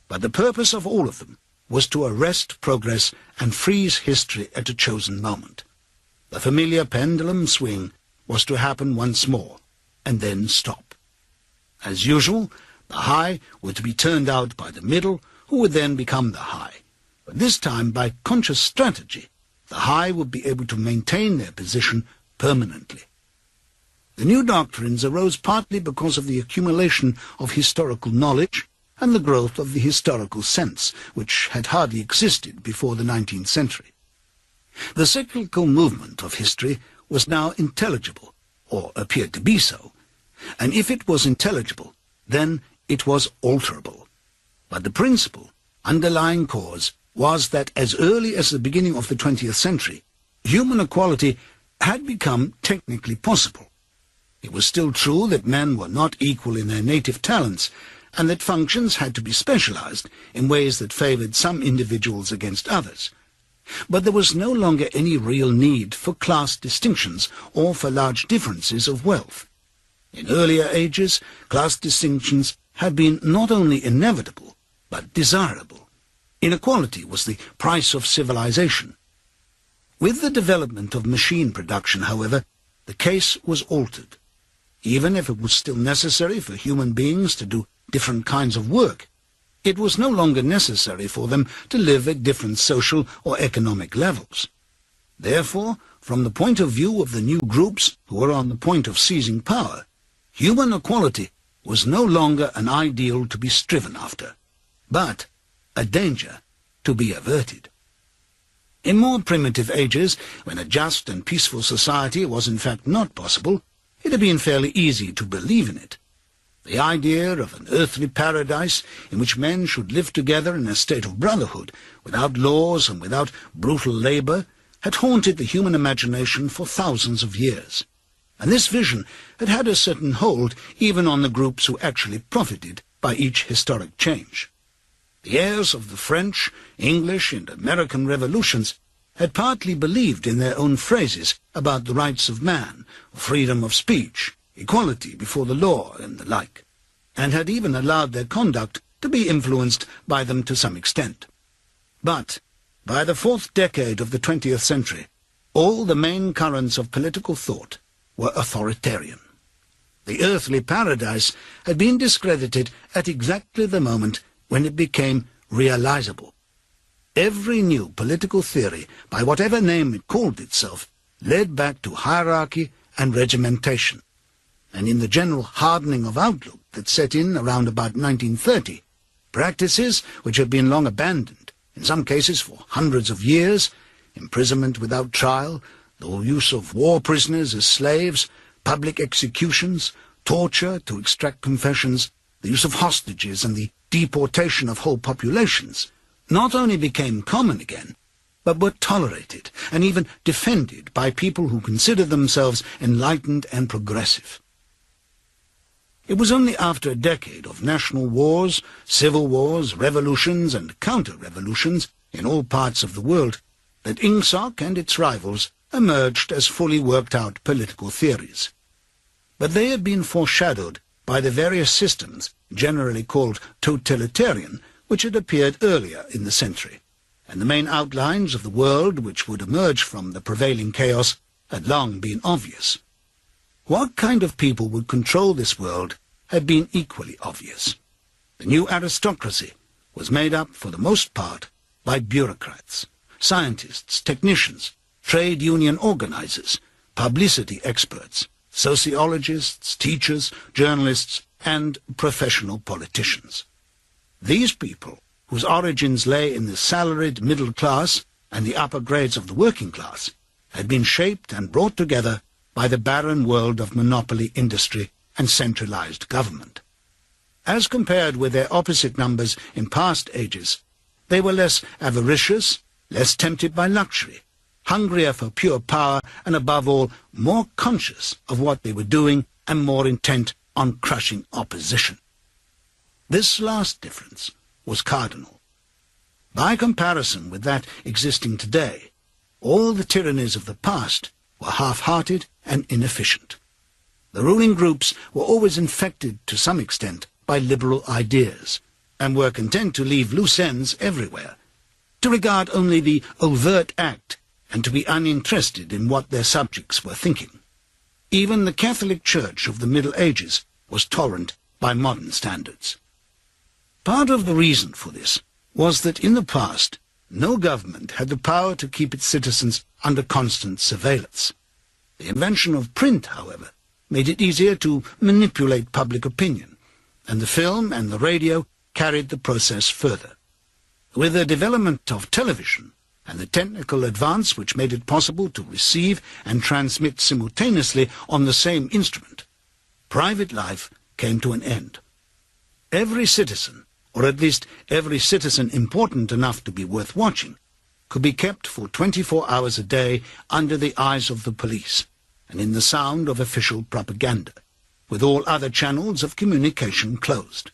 But the purpose of all of them was to arrest progress and freeze history at a chosen moment. The familiar pendulum swing was to happen once more, and then stop. As usual, the high were to be turned out by the middle, who would then become the high. But this time, by conscious strategy, the high would be able to maintain their position permanently. The new doctrines arose partly because of the accumulation of historical knowledge and the growth of the historical sense, which had hardly existed before the 19th century. The cyclical movement of history was now intelligible, or appeared to be so, and if it was intelligible, then it was alterable. But the principal, underlying cause, was that as early as the beginning of the 20th century, human equality had become technically possible. It was still true that men were not equal in their native talents, and that functions had to be specialized in ways that favored some individuals against others. But there was no longer any real need for class distinctions or for large differences of wealth. In earlier ages, class distinctions had been not only inevitable, but desirable. Inequality was the price of civilization. With the development of machine production, however, the case was altered. Even if it was still necessary for human beings to do different kinds of work, it was no longer necessary for them to live at different social or economic levels. Therefore, from the point of view of the new groups who were on the point of seizing power, human equality was no longer an ideal to be striven after, but a danger to be averted. In more primitive ages, when a just and peaceful society was in fact not possible, it had been fairly easy to believe in it. The idea of an earthly paradise in which men should live together in a state of brotherhood, without laws and without brutal labor, had haunted the human imagination for thousands of years. And this vision had had a certain hold even on the groups who actually profited by each historic change. The heirs of the French, English, and American revolutions had partly believed in their own phrases about the rights of man, freedom of speech, equality before the law, and the like, and had even allowed their conduct to be influenced by them to some extent. But by the fourth decade of the 20th century, all the main currents of political thought were authoritarian. The earthly paradise had been discredited at exactly the moment when it became realizable. Every new political theory, by whatever name it called itself, led back to hierarchy and regimentation. And in the general hardening of outlook that set in around about 1930, practices which had been long abandoned, in some cases for hundreds of years, imprisonment without trial, the use of war prisoners as slaves, public executions, torture to extract confessions, the use of hostages and the deportation of whole populations, not only became common again, but were tolerated and even defended by people who considered themselves enlightened and progressive. It was only after a decade of national wars, civil wars, revolutions and counter-revolutions in all parts of the world that INGSOC and its rivals emerged as fully worked-out political theories. But they had been foreshadowed by the various systems, generally called totalitarian, which had appeared earlier in the century, and the main outlines of the world which would emerge from the prevailing chaos had long been obvious. What kind of people would control this world had been equally obvious. The new aristocracy was made up, for the most part, by bureaucrats, scientists, technicians, trade union organizers, publicity experts, sociologists, teachers, journalists, and professional politicians. These people, whose origins lay in the salaried middle class and the upper grades of the working class, had been shaped and brought together by the barren world of monopoly industry and centralized government. As compared with their opposite numbers in past ages, they were less avaricious, less tempted by luxury, hungrier for pure power, and above all, more conscious of what they were doing and more intent on crushing opposition. This last difference was cardinal. By comparison with that existing today, all the tyrannies of the past were half-hearted and inefficient. The ruling groups were always infected to some extent by liberal ideas, and were content to leave loose ends everywhere, to regard only the overt act and to be uninterested in what their subjects were thinking. Even the Catholic Church of the Middle Ages was tolerant by modern standards. Part of the reason for this was that in the past, no government had the power to keep its citizens under constant surveillance. The invention of print, however, made it easier to manipulate public opinion, and the film and the radio carried the process further. With the development of television and the technical advance which made it possible to receive and transmit simultaneously on the same instrument, private life came to an end. Every citizen, or at least every citizen important enough to be worth watching, could be kept for 24 hours a day under the eyes of the police and in the sound of official propaganda, with all other channels of communication closed.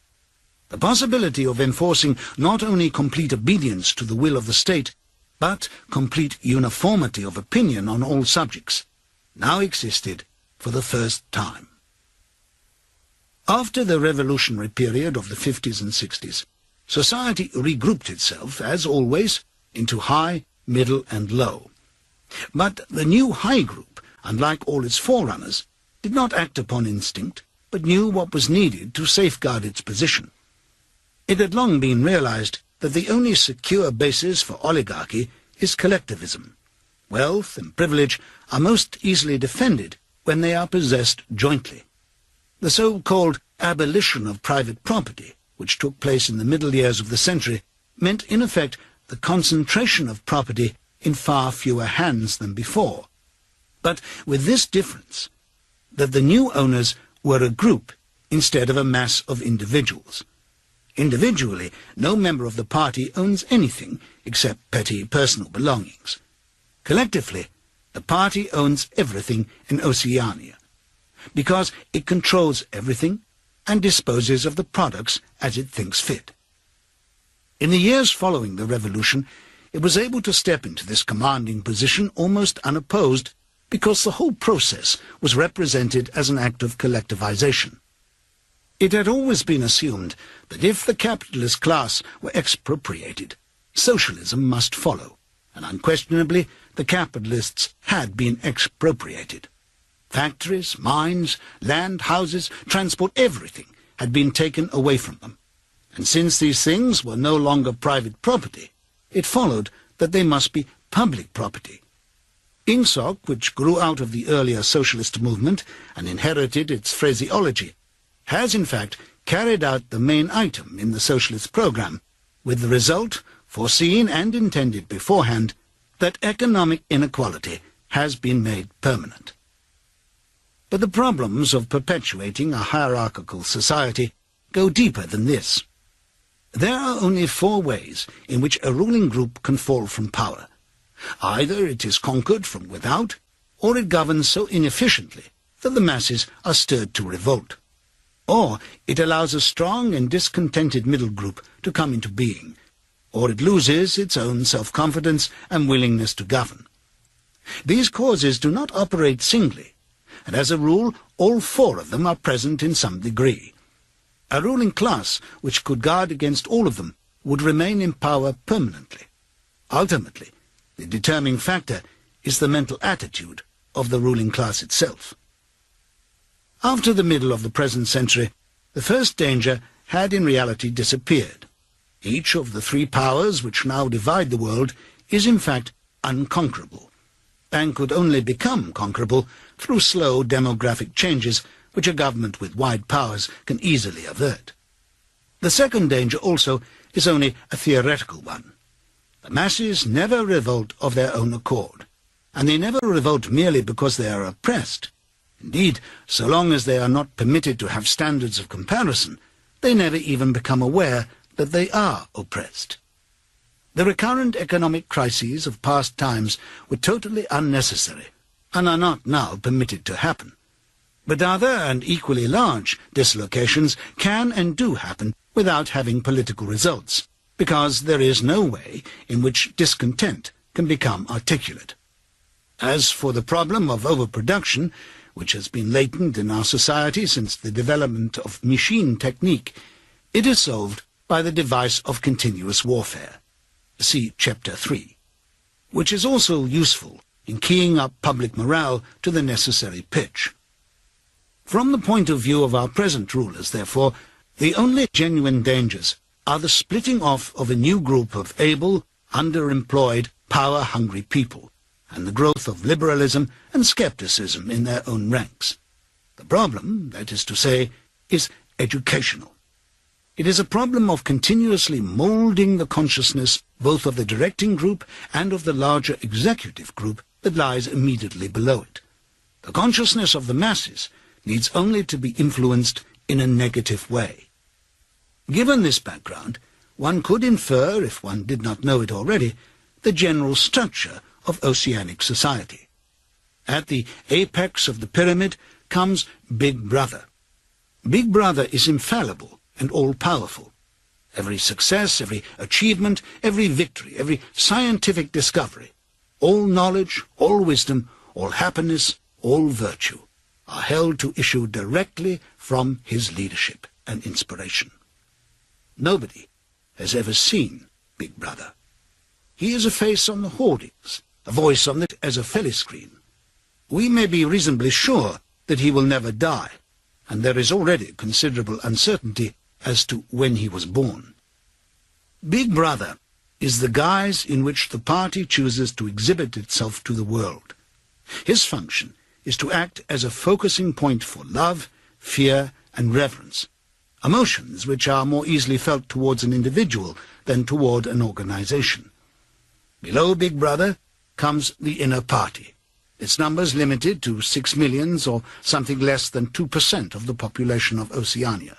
The possibility of enforcing not only complete obedience to the will of the state, but complete uniformity of opinion on all subjects, now existed for the first time. After the revolutionary period of the 50s and 60s, society regrouped itself, as always, into high, middle and low. But the new high group, unlike all its forerunners, did not act upon instinct, but knew what was needed to safeguard its position. It had long been realized that the only secure basis for oligarchy is collectivism. Wealth and privilege are most easily defended when they are possessed jointly. The so-called abolition of private property, which took place in the middle years of the century, meant in effect the concentration of property in far fewer hands than before. But with this difference, that the new owners were a group instead of a mass of individuals. Individually, no member of the party owns anything except petty personal belongings. Collectively, the party owns everything in Oceania, because it controls everything and disposes of the products as it thinks fit. In the years following the revolution, it was able to step into this commanding position almost unopposed, because the whole process was represented as an act of collectivization. It had always been assumed that if the capitalist class were expropriated, socialism must follow, and unquestionably the capitalists had been expropriated. Factories, mines, land, houses, transport, everything had been taken away from them, and since these things were no longer private property, it followed that they must be public property. INGSOC, which grew out of the earlier socialist movement and inherited its phraseology, has in fact carried out the main item in the socialist program, with the result, foreseen and intended beforehand, that economic inequality has been made permanent. But the problems of perpetuating a hierarchical society go deeper than this. There are only 4 ways in which a ruling group can fall from power. Either it is conquered from without, or it governs so inefficiently that the masses are stirred to revolt. Or it allows a strong and discontented middle group to come into being, or it loses its own self-confidence and willingness to govern. These causes do not operate singly, and as a rule all 4 of them are present in some degree. A ruling class which could guard against all of them would remain in power permanently. Ultimately, the determining factor is the mental attitude of the ruling class itself. After the middle of the present century, the first danger had in reality disappeared. Each of the 3 powers which now divide the world is in fact unconquerable, and could only become conquerable through slow demographic changes which a government with wide powers can easily avert. The second danger also is only a theoretical one. The masses never revolt of their own accord, and they never revolt merely because they are oppressed. Indeed, so long as they are not permitted to have standards of comparison, they never even become aware that they are oppressed. The recurrent economic crises of past times were totally unnecessary, and are not now permitted to happen. But other and equally large dislocations can and do happen without having political results, because there is no way in which discontent can become articulate. As for the problem of overproduction, which has been latent in our society since the development of machine technique, it is solved by the device of continuous warfare. See Chapter 3, which is also useful in keying up public morale to the necessary pitch. From the point of view of our present rulers, therefore, the only genuine dangers are the splitting off of a new group of able, underemployed, power-hungry people, and the growth of liberalism and skepticism in their own ranks. The problem, that is to say, is educational. It is a problem of continuously moulding the consciousness both of the directing group and of the larger executive group that lies immediately below it. The consciousness of the masses needs only to be influenced in a negative way. Given this background, one could infer, if one did not know it already, the general structure of oceanic society. At the apex of the pyramid comes Big Brother. Big Brother is infallible and all-powerful. Every success, every achievement, every victory, every scientific discovery, all knowledge, all wisdom, all happiness, all virtue, are held to issue directly from his leadership and inspiration. Nobody has ever seen Big Brother. He is a face on the hoardings, a voice on it as a telescreen. We may be reasonably sure that he will never die, and there is already considerable uncertainty as to when he was born. Big Brother is the guise in which the party chooses to exhibit itself to the world. His function is to act as a focusing point for love, fear, and reverence, emotions which are more easily felt towards an individual than toward an organization. Below Big Brother comes the inner party, its numbers limited to 6 millions or something less than 2% of the population of Oceania.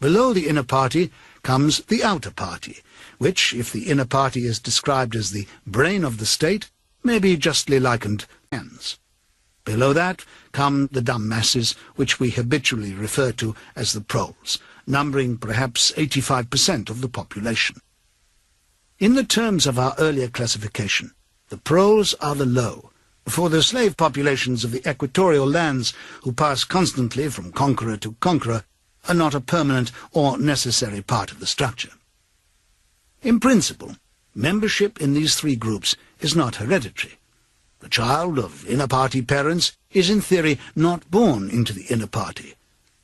Below the inner party comes the outer party, which, if the inner party is described as the brain of the state, may be justly likened to hands. Below that come the dumb masses, which we habitually refer to as the proles, numbering perhaps 85% of the population. In the terms of our earlier classification, the proles are the low, for the slave populations of the equatorial lands who pass constantly from conqueror to conqueror are not a permanent or necessary part of the structure. In principle, membership in these three groups is not hereditary. The child of inner party parents is in theory not born into the inner party.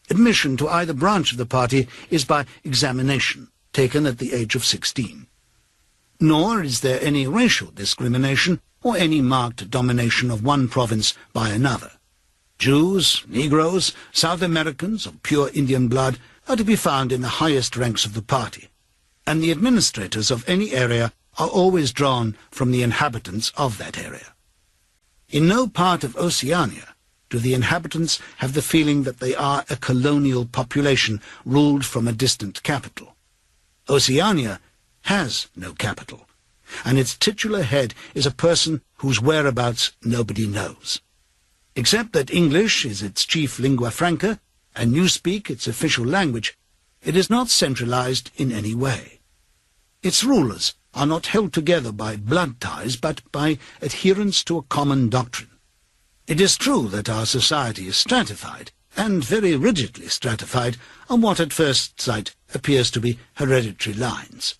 Admission to either branch of the party is by examination, taken at the age of 16. Nor is there any racial discrimination or any marked domination of one province by another. Jews, Negroes, South Americans of pure Indian blood are to be found in the highest ranks of the party, and the administrators of any area are always drawn from the inhabitants of that area. In no part of Oceania do the inhabitants have the feeling that they are a colonial population ruled from a distant capital. Oceania has no capital, and its titular head is a person whose whereabouts nobody knows. Except that English is its chief lingua franca, and Newspeak its official language, it is not centralized in any way. Its rulers are not held together by blood ties, but by adherence to a common doctrine. It is true that our society is stratified, and very rigidly stratified, on what at first sight appears to be hereditary lines.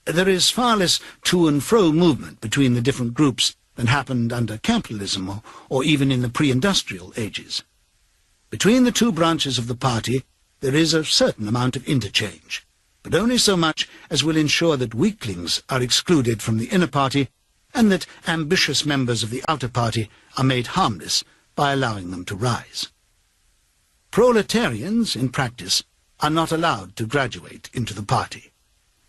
There is far less to and fro movement between the different groups than happened under capitalism or even in the pre-industrial ages. Between the two branches of the party there is a certain amount of interchange, but only so much as will ensure that weaklings are excluded from the inner party and that ambitious members of the outer party are made harmless by allowing them to rise. Proletarians, in practice, are not allowed to graduate into the party.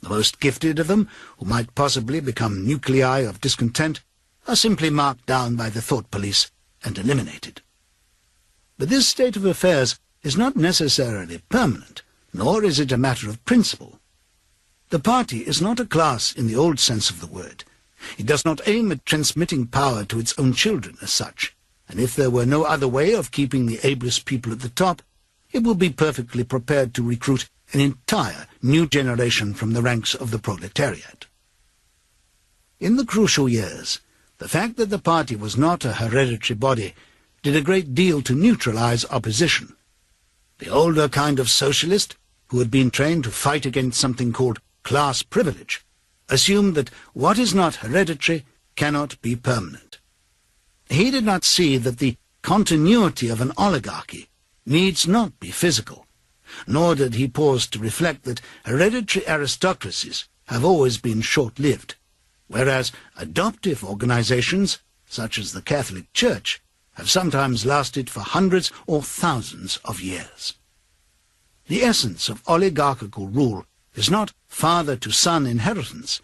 The most gifted of them, who might possibly become nuclei of discontent, are simply marked down by the thought police and eliminated. But this state of affairs is not necessarily permanent, nor is it a matter of principle. The party is not a class in the old sense of the word. It does not aim at transmitting power to its own children as such, and if there were no other way of keeping the ablest people at the top, it would be perfectly prepared to recruit an entire new generation from the ranks of the proletariat. In the crucial years, the fact that the party was not a hereditary body did a great deal to neutralize opposition. The older kind of socialist, who had been trained to fight against something called class privilege, assumed that what is not hereditary cannot be permanent. He did not see that the continuity of an oligarchy needs not be physical, nor did he pause to reflect that hereditary aristocracies have always been short-lived, whereas adoptive organizations, such as the Catholic Church, have sometimes lasted for hundreds or thousands of years. The essence of oligarchical rule is not father-to-son inheritance,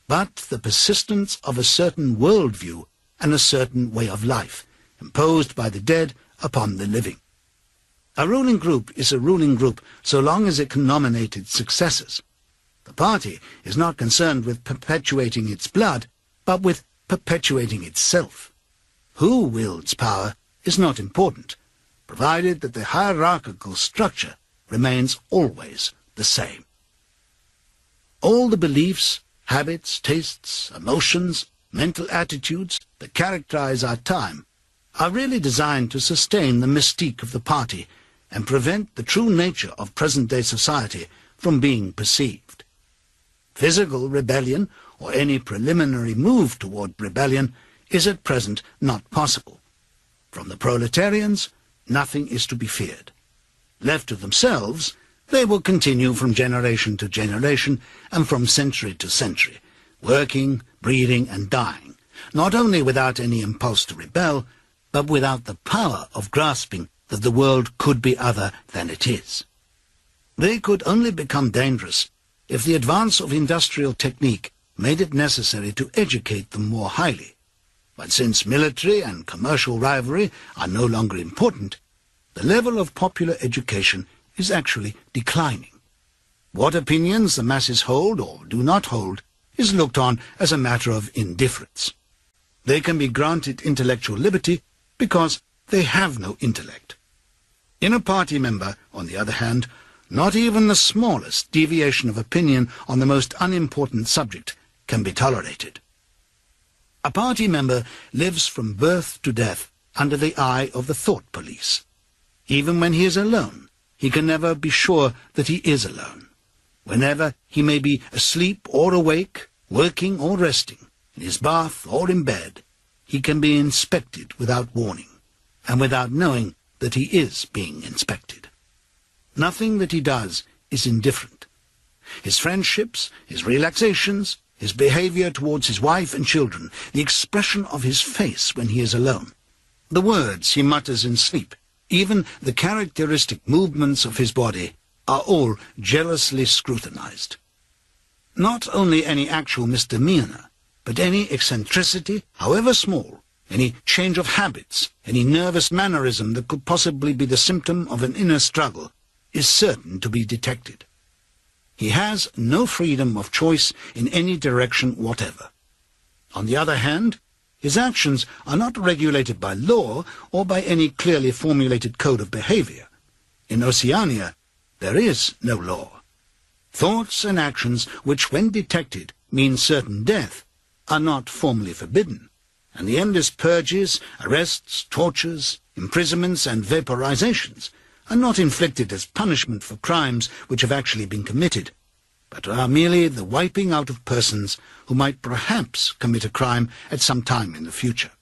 but the persistence of a certain worldview and a certain way of life, imposed by the dead upon the living. A ruling group is a ruling group so long as it can nominate its successors. The party is not concerned with perpetuating its blood, but with perpetuating itself. Who wields power is not important, provided that the hierarchical structure remains always the same. All the beliefs, habits, tastes, emotions, mental attitudes that characterize our time are really designed to sustain the mystique of the party and prevent the true nature of present-day society from being perceived. Physical rebellion, or any preliminary move toward rebellion, is at present not possible. From the proletarians, nothing is to be feared. Left to themselves, they will continue from generation to generation and from century to century, working, breeding, and dying, not only without any impulse to rebel, but without the power of grasping that the world could be other than it is. They could only become dangerous if the advance of industrial technique made it necessary to educate them more highly. But since military and commercial rivalry are no longer important, the level of popular education is actually declining. What opinions the masses hold or do not hold is looked on as a matter of indifference. They can be granted intellectual liberty because they have no intellect. In a party member, on the other hand, not even the smallest deviation of opinion on the most unimportant subject can be tolerated. A party member lives from birth to death under the eye of the thought police. Even when he is alone, he can never be sure that he is alone. Whenever he may be asleep or awake, working or resting, in his bath or in bed, he can be inspected without warning, and without knowing that he is being inspected. Nothing that he does is indifferent. His friendships, his relaxations, his behavior towards his wife and children, the expression of his face when he is alone, the words he mutters in sleep, even the characteristic movements of his body, are all jealously scrutinized. Not only any actual misdemeanor, but any eccentricity, however small, any change of habits, any nervous mannerism that could possibly be the symptom of an inner struggle, is certain to be detected. He has no freedom of choice in any direction whatever. On the other hand, his actions are not regulated by law or by any clearly formulated code of behavior. In Oceania, there is no law. Thoughts and actions which, when detected, mean certain death, are not formally forbidden, and the endless purges, arrests, tortures, imprisonments, and vaporizations are not inflicted as punishment for crimes which have actually been committed, but are merely the wiping out of persons who might perhaps commit a crime at some time in the future.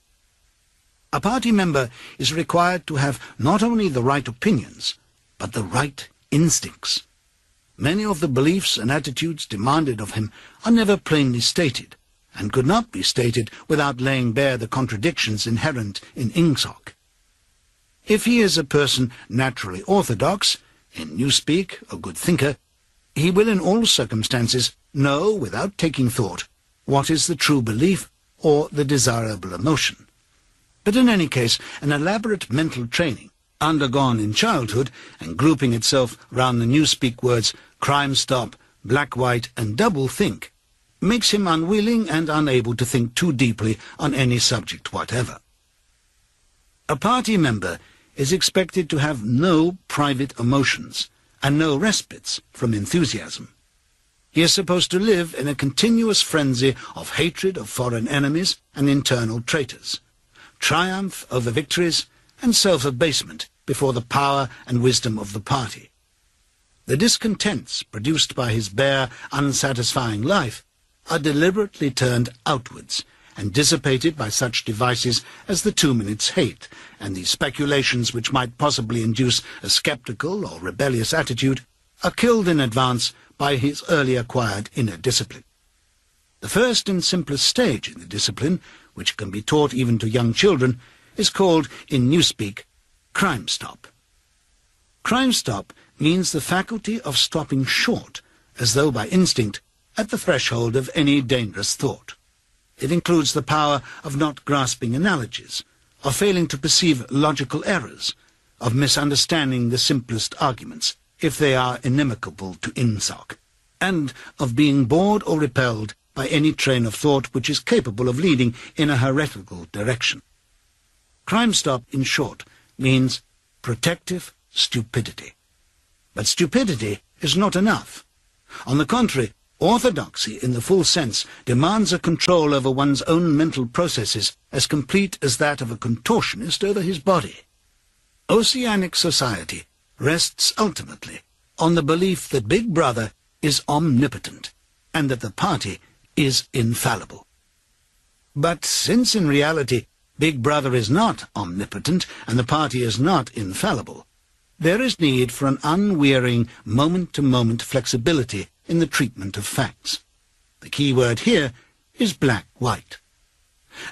A party member is required to have not only the right opinions, but the right instincts. Many of the beliefs and attitudes demanded of him are never plainly stated, and could not be stated without laying bare the contradictions inherent in Ingsoc. If he is a person naturally orthodox, in newspeak a good thinker, he will in all circumstances know, without taking thought, what is the true belief or the desirable emotion. But in any case, an elaborate mental training, undergone in childhood and grouping itself round the newspeak words crime stop, black-white, and double-think, makes him unwilling and unable to think too deeply on any subject whatever. A party member is expected to have no private emotions and no respites from enthusiasm. He is supposed to live in a continuous frenzy of hatred of foreign enemies and internal traitors, triumph over victories, and self-abasement before the power and wisdom of the party. The discontents produced by his bare, unsatisfying life are deliberately turned outwards and dissipated by such devices as the 2 minutes hate and the speculations which might possibly induce a sceptical or rebellious attitude are killed in advance by his early acquired inner discipline. The first and simplest stage in the discipline, which can be taught even to young children, is called, in newspeak, crime stop. Crime stop means the faculty of stopping short, as though by instinct, at the threshold of any dangerous thought. It includes the power of not grasping analogies, of failing to perceive logical errors, of misunderstanding the simplest arguments, if they are inimical to insoc, and of being bored or repelled by any train of thought which is capable of leading in a heretical direction. Crime stop, in short, means protective stupidity. But stupidity is not enough. On the contrary, orthodoxy in the full sense demands a control over one's own mental processes as complete as that of a contortionist over his body. Oceanic society rests ultimately on the belief that Big Brother is omnipotent and that the party is infallible. But since in reality Big Brother is not omnipotent and the party is not infallible, there is need for an unwearying moment-to-moment flexibility in the treatment of facts. The key word here is black-white.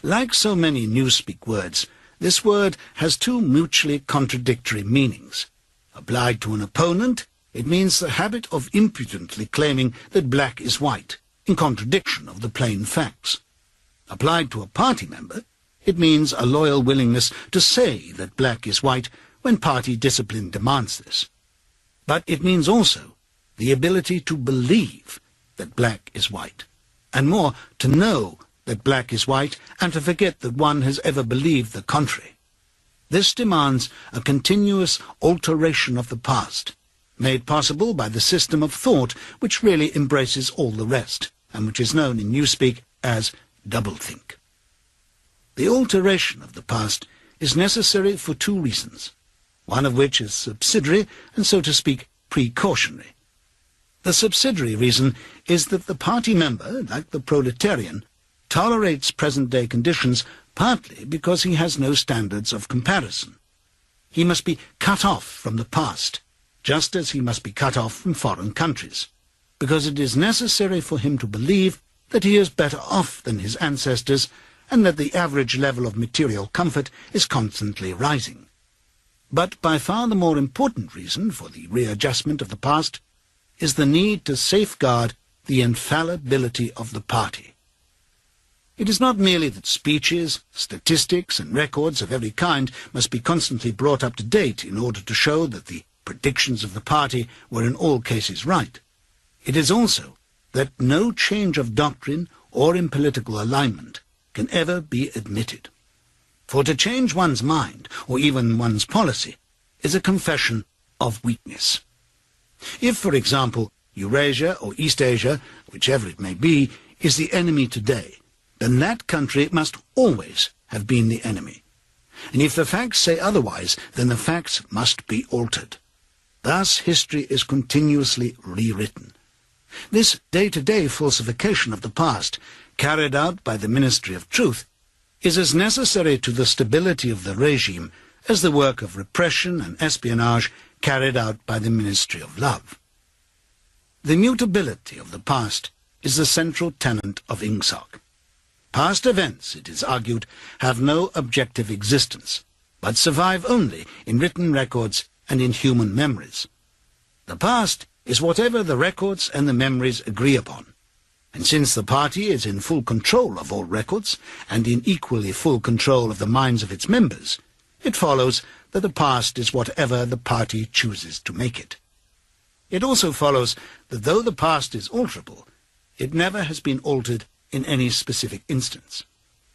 Like so many newspeak words, this word has 2 mutually contradictory meanings. Applied to an opponent, it means the habit of impudently claiming that black is white, in contradiction of the plain facts. Applied to a party member, it means a loyal willingness to say that black is white when party discipline demands this. But it means also the ability to believe that black is white, and more, to know that black is white and to forget that one has ever believed the contrary. This demands a continuous alteration of the past, made possible by the system of thought which really embraces all the rest, and which is known in newspeak as doublethink. The alteration of the past is necessary for 2 reasons, one of which is subsidiary and, so to speak, precautionary. The subsidiary reason is that the party member, like the proletarian, tolerates present-day conditions partly because he has no standards of comparison. He must be cut off from the past, just as he must be cut off from foreign countries, because it is necessary for him to believe that he is better off than his ancestors and that the average level of material comfort is constantly rising. But by far the more important reason for the readjustment of the past is the need to safeguard the infallibility of the party. It is not merely that speeches, statistics, and records of every kind must be constantly brought up to date in order to show that the predictions of the party were in all cases right. It is also that no change of doctrine or in political alignment can ever be admitted. For to change one's mind, or even one's policy, is a confession of weakness. If, for example, Eurasia or East Asia, whichever it may be, is the enemy today, then that country must always have been the enemy. And if the facts say otherwise, then the facts must be altered. Thus history is continuously rewritten. This day-to-day falsification of the past, carried out by the Ministry of Truth, is as necessary to the stability of the regime as the work of repression and espionage carried out by the Ministry of Love. The mutability of the past is the central tenet of INGSOC. Past events, it is argued, have no objective existence, but survive only in written records and in human memories. The past is whatever the records and the memories agree upon, and since the party is in full control of all records and in equally full control of the minds of its members, it follows that the past is whatever the party chooses to make it. It also follows that though the past is alterable, it never has been altered in any specific instance.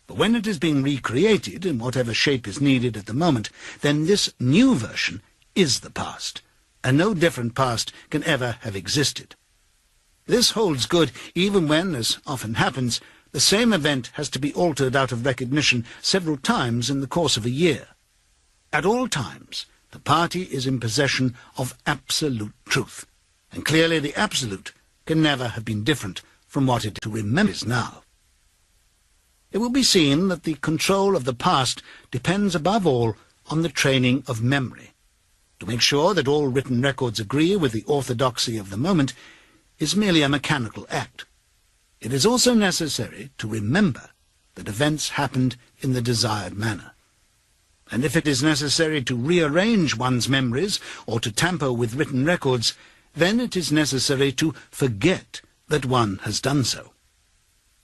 But when it is being recreated in whatever shape is needed at the moment, then this new version is the past, and no different past can ever have existed. This holds good even when, as often happens, the same event has to be altered out of recognition several times in the course of a year. At all times, the party is in possession of absolute truth, and clearly the absolute can never have been different from what it remembers now. It will be seen that the control of the past depends above all on the training of memory. To make sure that all written records agree with the orthodoxy of the moment is merely a mechanical act. It is also necessary to remember that events happened in the desired manner. And if it is necessary to rearrange one's memories or to tamper with written records, then it is necessary to forget that one has done so.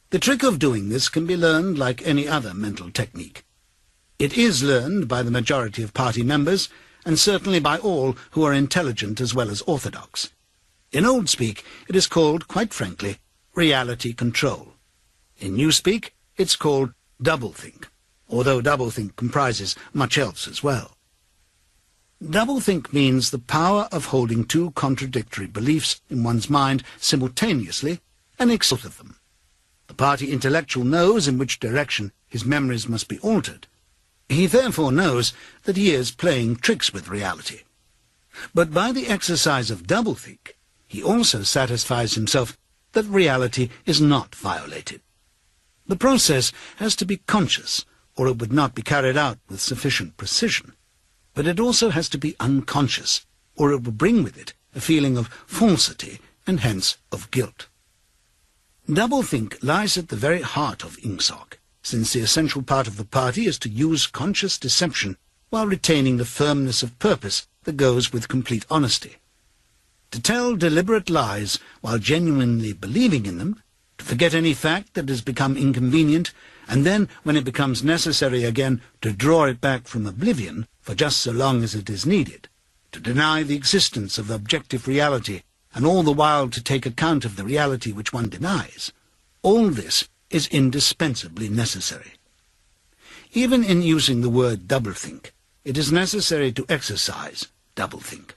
The trick of doing this can be learned like any other mental technique. It is learned by the majority of party members, and certainly by all who are intelligent as well as orthodox. In old speak, it is called, quite frankly, reality control. In new speak, it's called doublethink, although doublethink comprises much else as well. Doublethink means the power of holding two contradictory beliefs in one's mind simultaneously and exalt of them. The party intellectual knows in which direction his memories must be altered. He therefore knows that he is playing tricks with reality. But by the exercise of doublethink, he also satisfies himself that reality is not violated. The process has to be conscious, or it would not be carried out with sufficient precision. But it also has to be unconscious, or it will bring with it a feeling of falsity and hence of guilt. Doublethink lies at the very heart of ingsoc, since the essential part of the party is to use conscious deception while retaining the firmness of purpose that goes with complete honesty. To tell deliberate lies while genuinely believing in them, to forget any fact that has become inconvenient, and then, when it becomes necessary again, to draw it back from oblivion for just so long as it is needed, to deny the existence of objective reality, and all the while to take account of the reality which one denies, all this is indispensably necessary. Even in using the word doublethink, it is necessary to exercise doublethink.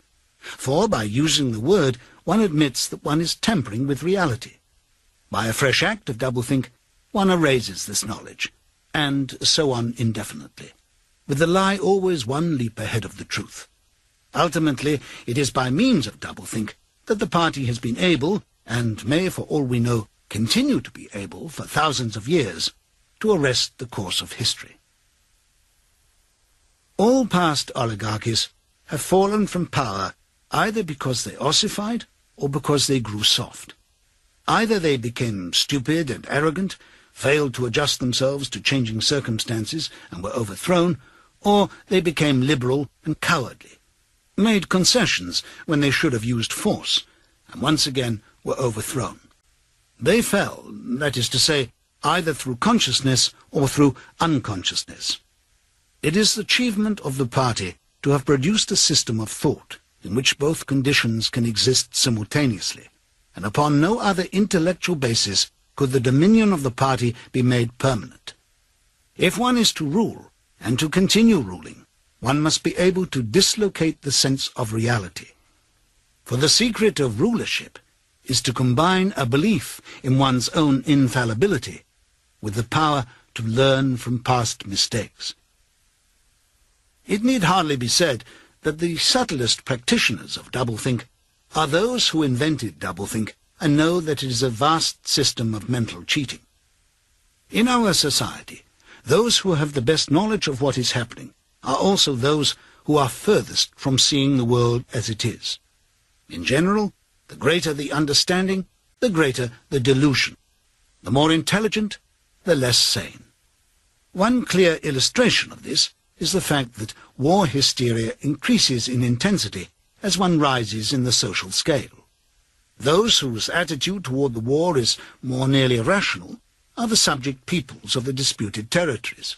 For by using the word, one admits that one is tampering with reality. By a fresh act of doublethink, one erases this knowledge, and so on indefinitely, with the lie always one leap ahead of the truth. Ultimately, it is by means of doublethink that the party has been able, and may, for all we know, continue to be able for thousands of years, to arrest the course of history. All past oligarchies have fallen from power either because they ossified or because they grew soft. Either they became stupid and arrogant, failed to adjust themselves to changing circumstances and were overthrown, or they became liberal and cowardly, made concessions when they should have used force, and once again were overthrown. They fell, that is to say, either through consciousness or through unconsciousness. It is the achievement of the party to have produced a system of thought in which both conditions can exist simultaneously, and upon no other intellectual basis could the dominion of the party be made permanent. If one is to rule, and to continue ruling, one must be able to dislocate the sense of reality. For the secret of rulership is to combine a belief in one's own infallibility with the power to learn from past mistakes. It need hardly be said that the subtlest practitioners of doublethink are those who invented doublethink and know that it is a vast system of mental cheating. In our society, those who have the best knowledge of what is happening are also those who are furthest from seeing the world as it is. In general, the greater the understanding, the greater the delusion. The more intelligent, the less sane. One clear illustration of this is the fact that war hysteria increases in intensity as one rises in the social scale. Those whose attitude toward the war is more nearly irrational are the subject peoples of the disputed territories.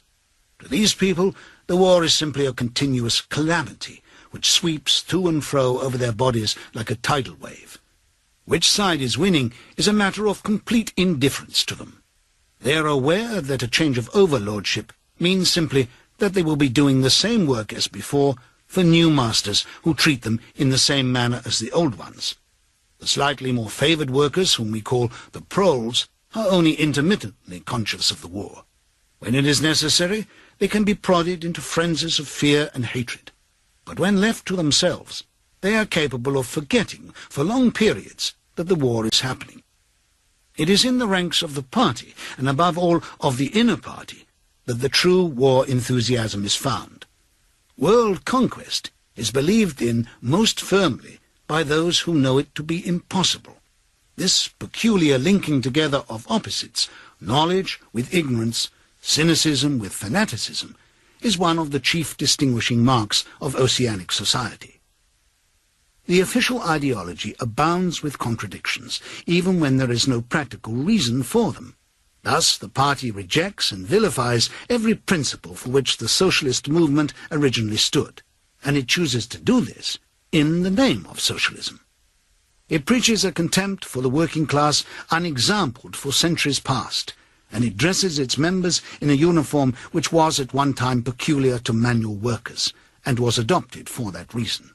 To these people, the war is simply a continuous calamity which sweeps to and fro over their bodies like a tidal wave. Which side is winning is a matter of complete indifference to them. They are aware that a change of overlordship means simply that they will be doing the same work as before for new masters who treat them in the same manner as the old ones. The slightly more favoured workers, whom we call the proles, are only intermittently conscious of the war. When it is necessary, they can be prodded into frenzies of fear and hatred. But when left to themselves, they are capable of forgetting for long periods that the war is happening. It is in the ranks of the party, and above all of the inner party, that the true war enthusiasm is found. World conquest is believed in most firmly by those who know it to be impossible. This peculiar linking together of opposites, knowledge with ignorance, cynicism with fanaticism, is one of the chief distinguishing marks of oceanic society. The official ideology abounds with contradictions, even when there is no practical reason for them. Thus, the party rejects and vilifies every principle for which the socialist movement originally stood, and it chooses to do this in the name of socialism. It preaches a contempt for the working class unexampled for centuries past, and it dresses its members in a uniform which was at one time peculiar to manual workers, and was adopted for that reason.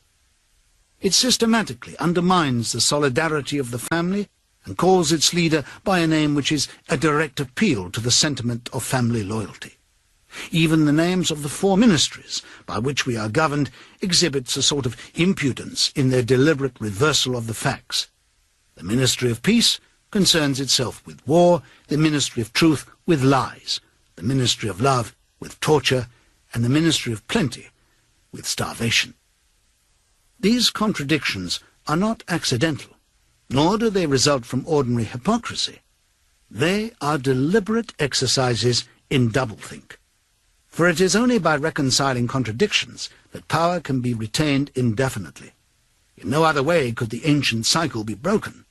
It systematically undermines the solidarity of the family and calls its leader by a name which is a direct appeal to the sentiment of family loyalty. Even the names of the 4 ministries by which we are governed exhibits a sort of impudence in their deliberate reversal of the facts. The Ministry of Peace concerns itself with war, the Ministry of Truth with lies, the Ministry of Love with torture, and the Ministry of Plenty with starvation. These contradictions are not accidental, nor do they result from ordinary hypocrisy. They are deliberate exercises in doublethink. For it is only by reconciling contradictions that power can be retained indefinitely. In no other way could the ancient cycle be broken.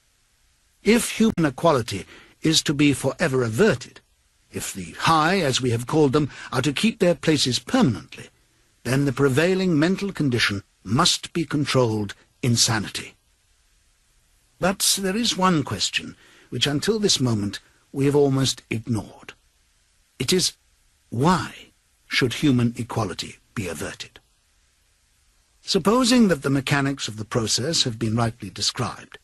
If human equality is to be forever averted, if the high, as we have called them, are to keep their places permanently, then the prevailing mental condition must be controlled insanity. But there is one question which until this moment we have almost ignored. It is, why should human equality be averted? Supposing that the mechanics of the process have been rightly described,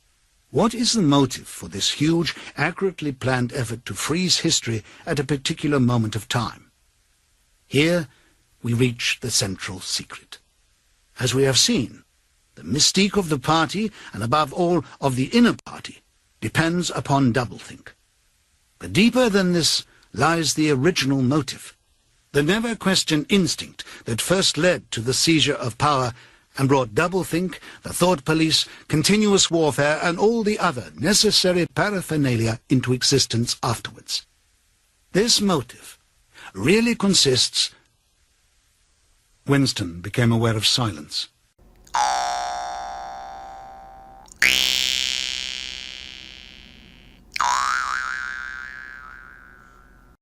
what is the motive for this huge, accurately planned effort to freeze history at a particular moment of time? Here we reach the central secret. As we have seen, the mystique of the party, and above all of the inner party, depends upon doublethink. But deeper than this lies the original motive, the never-questioned instinct that first led to the seizure of power and brought doublethink, the thought police, continuous warfare, and all the other necessary paraphernalia into existence afterwards. This motive really consists... Winston became aware of silence.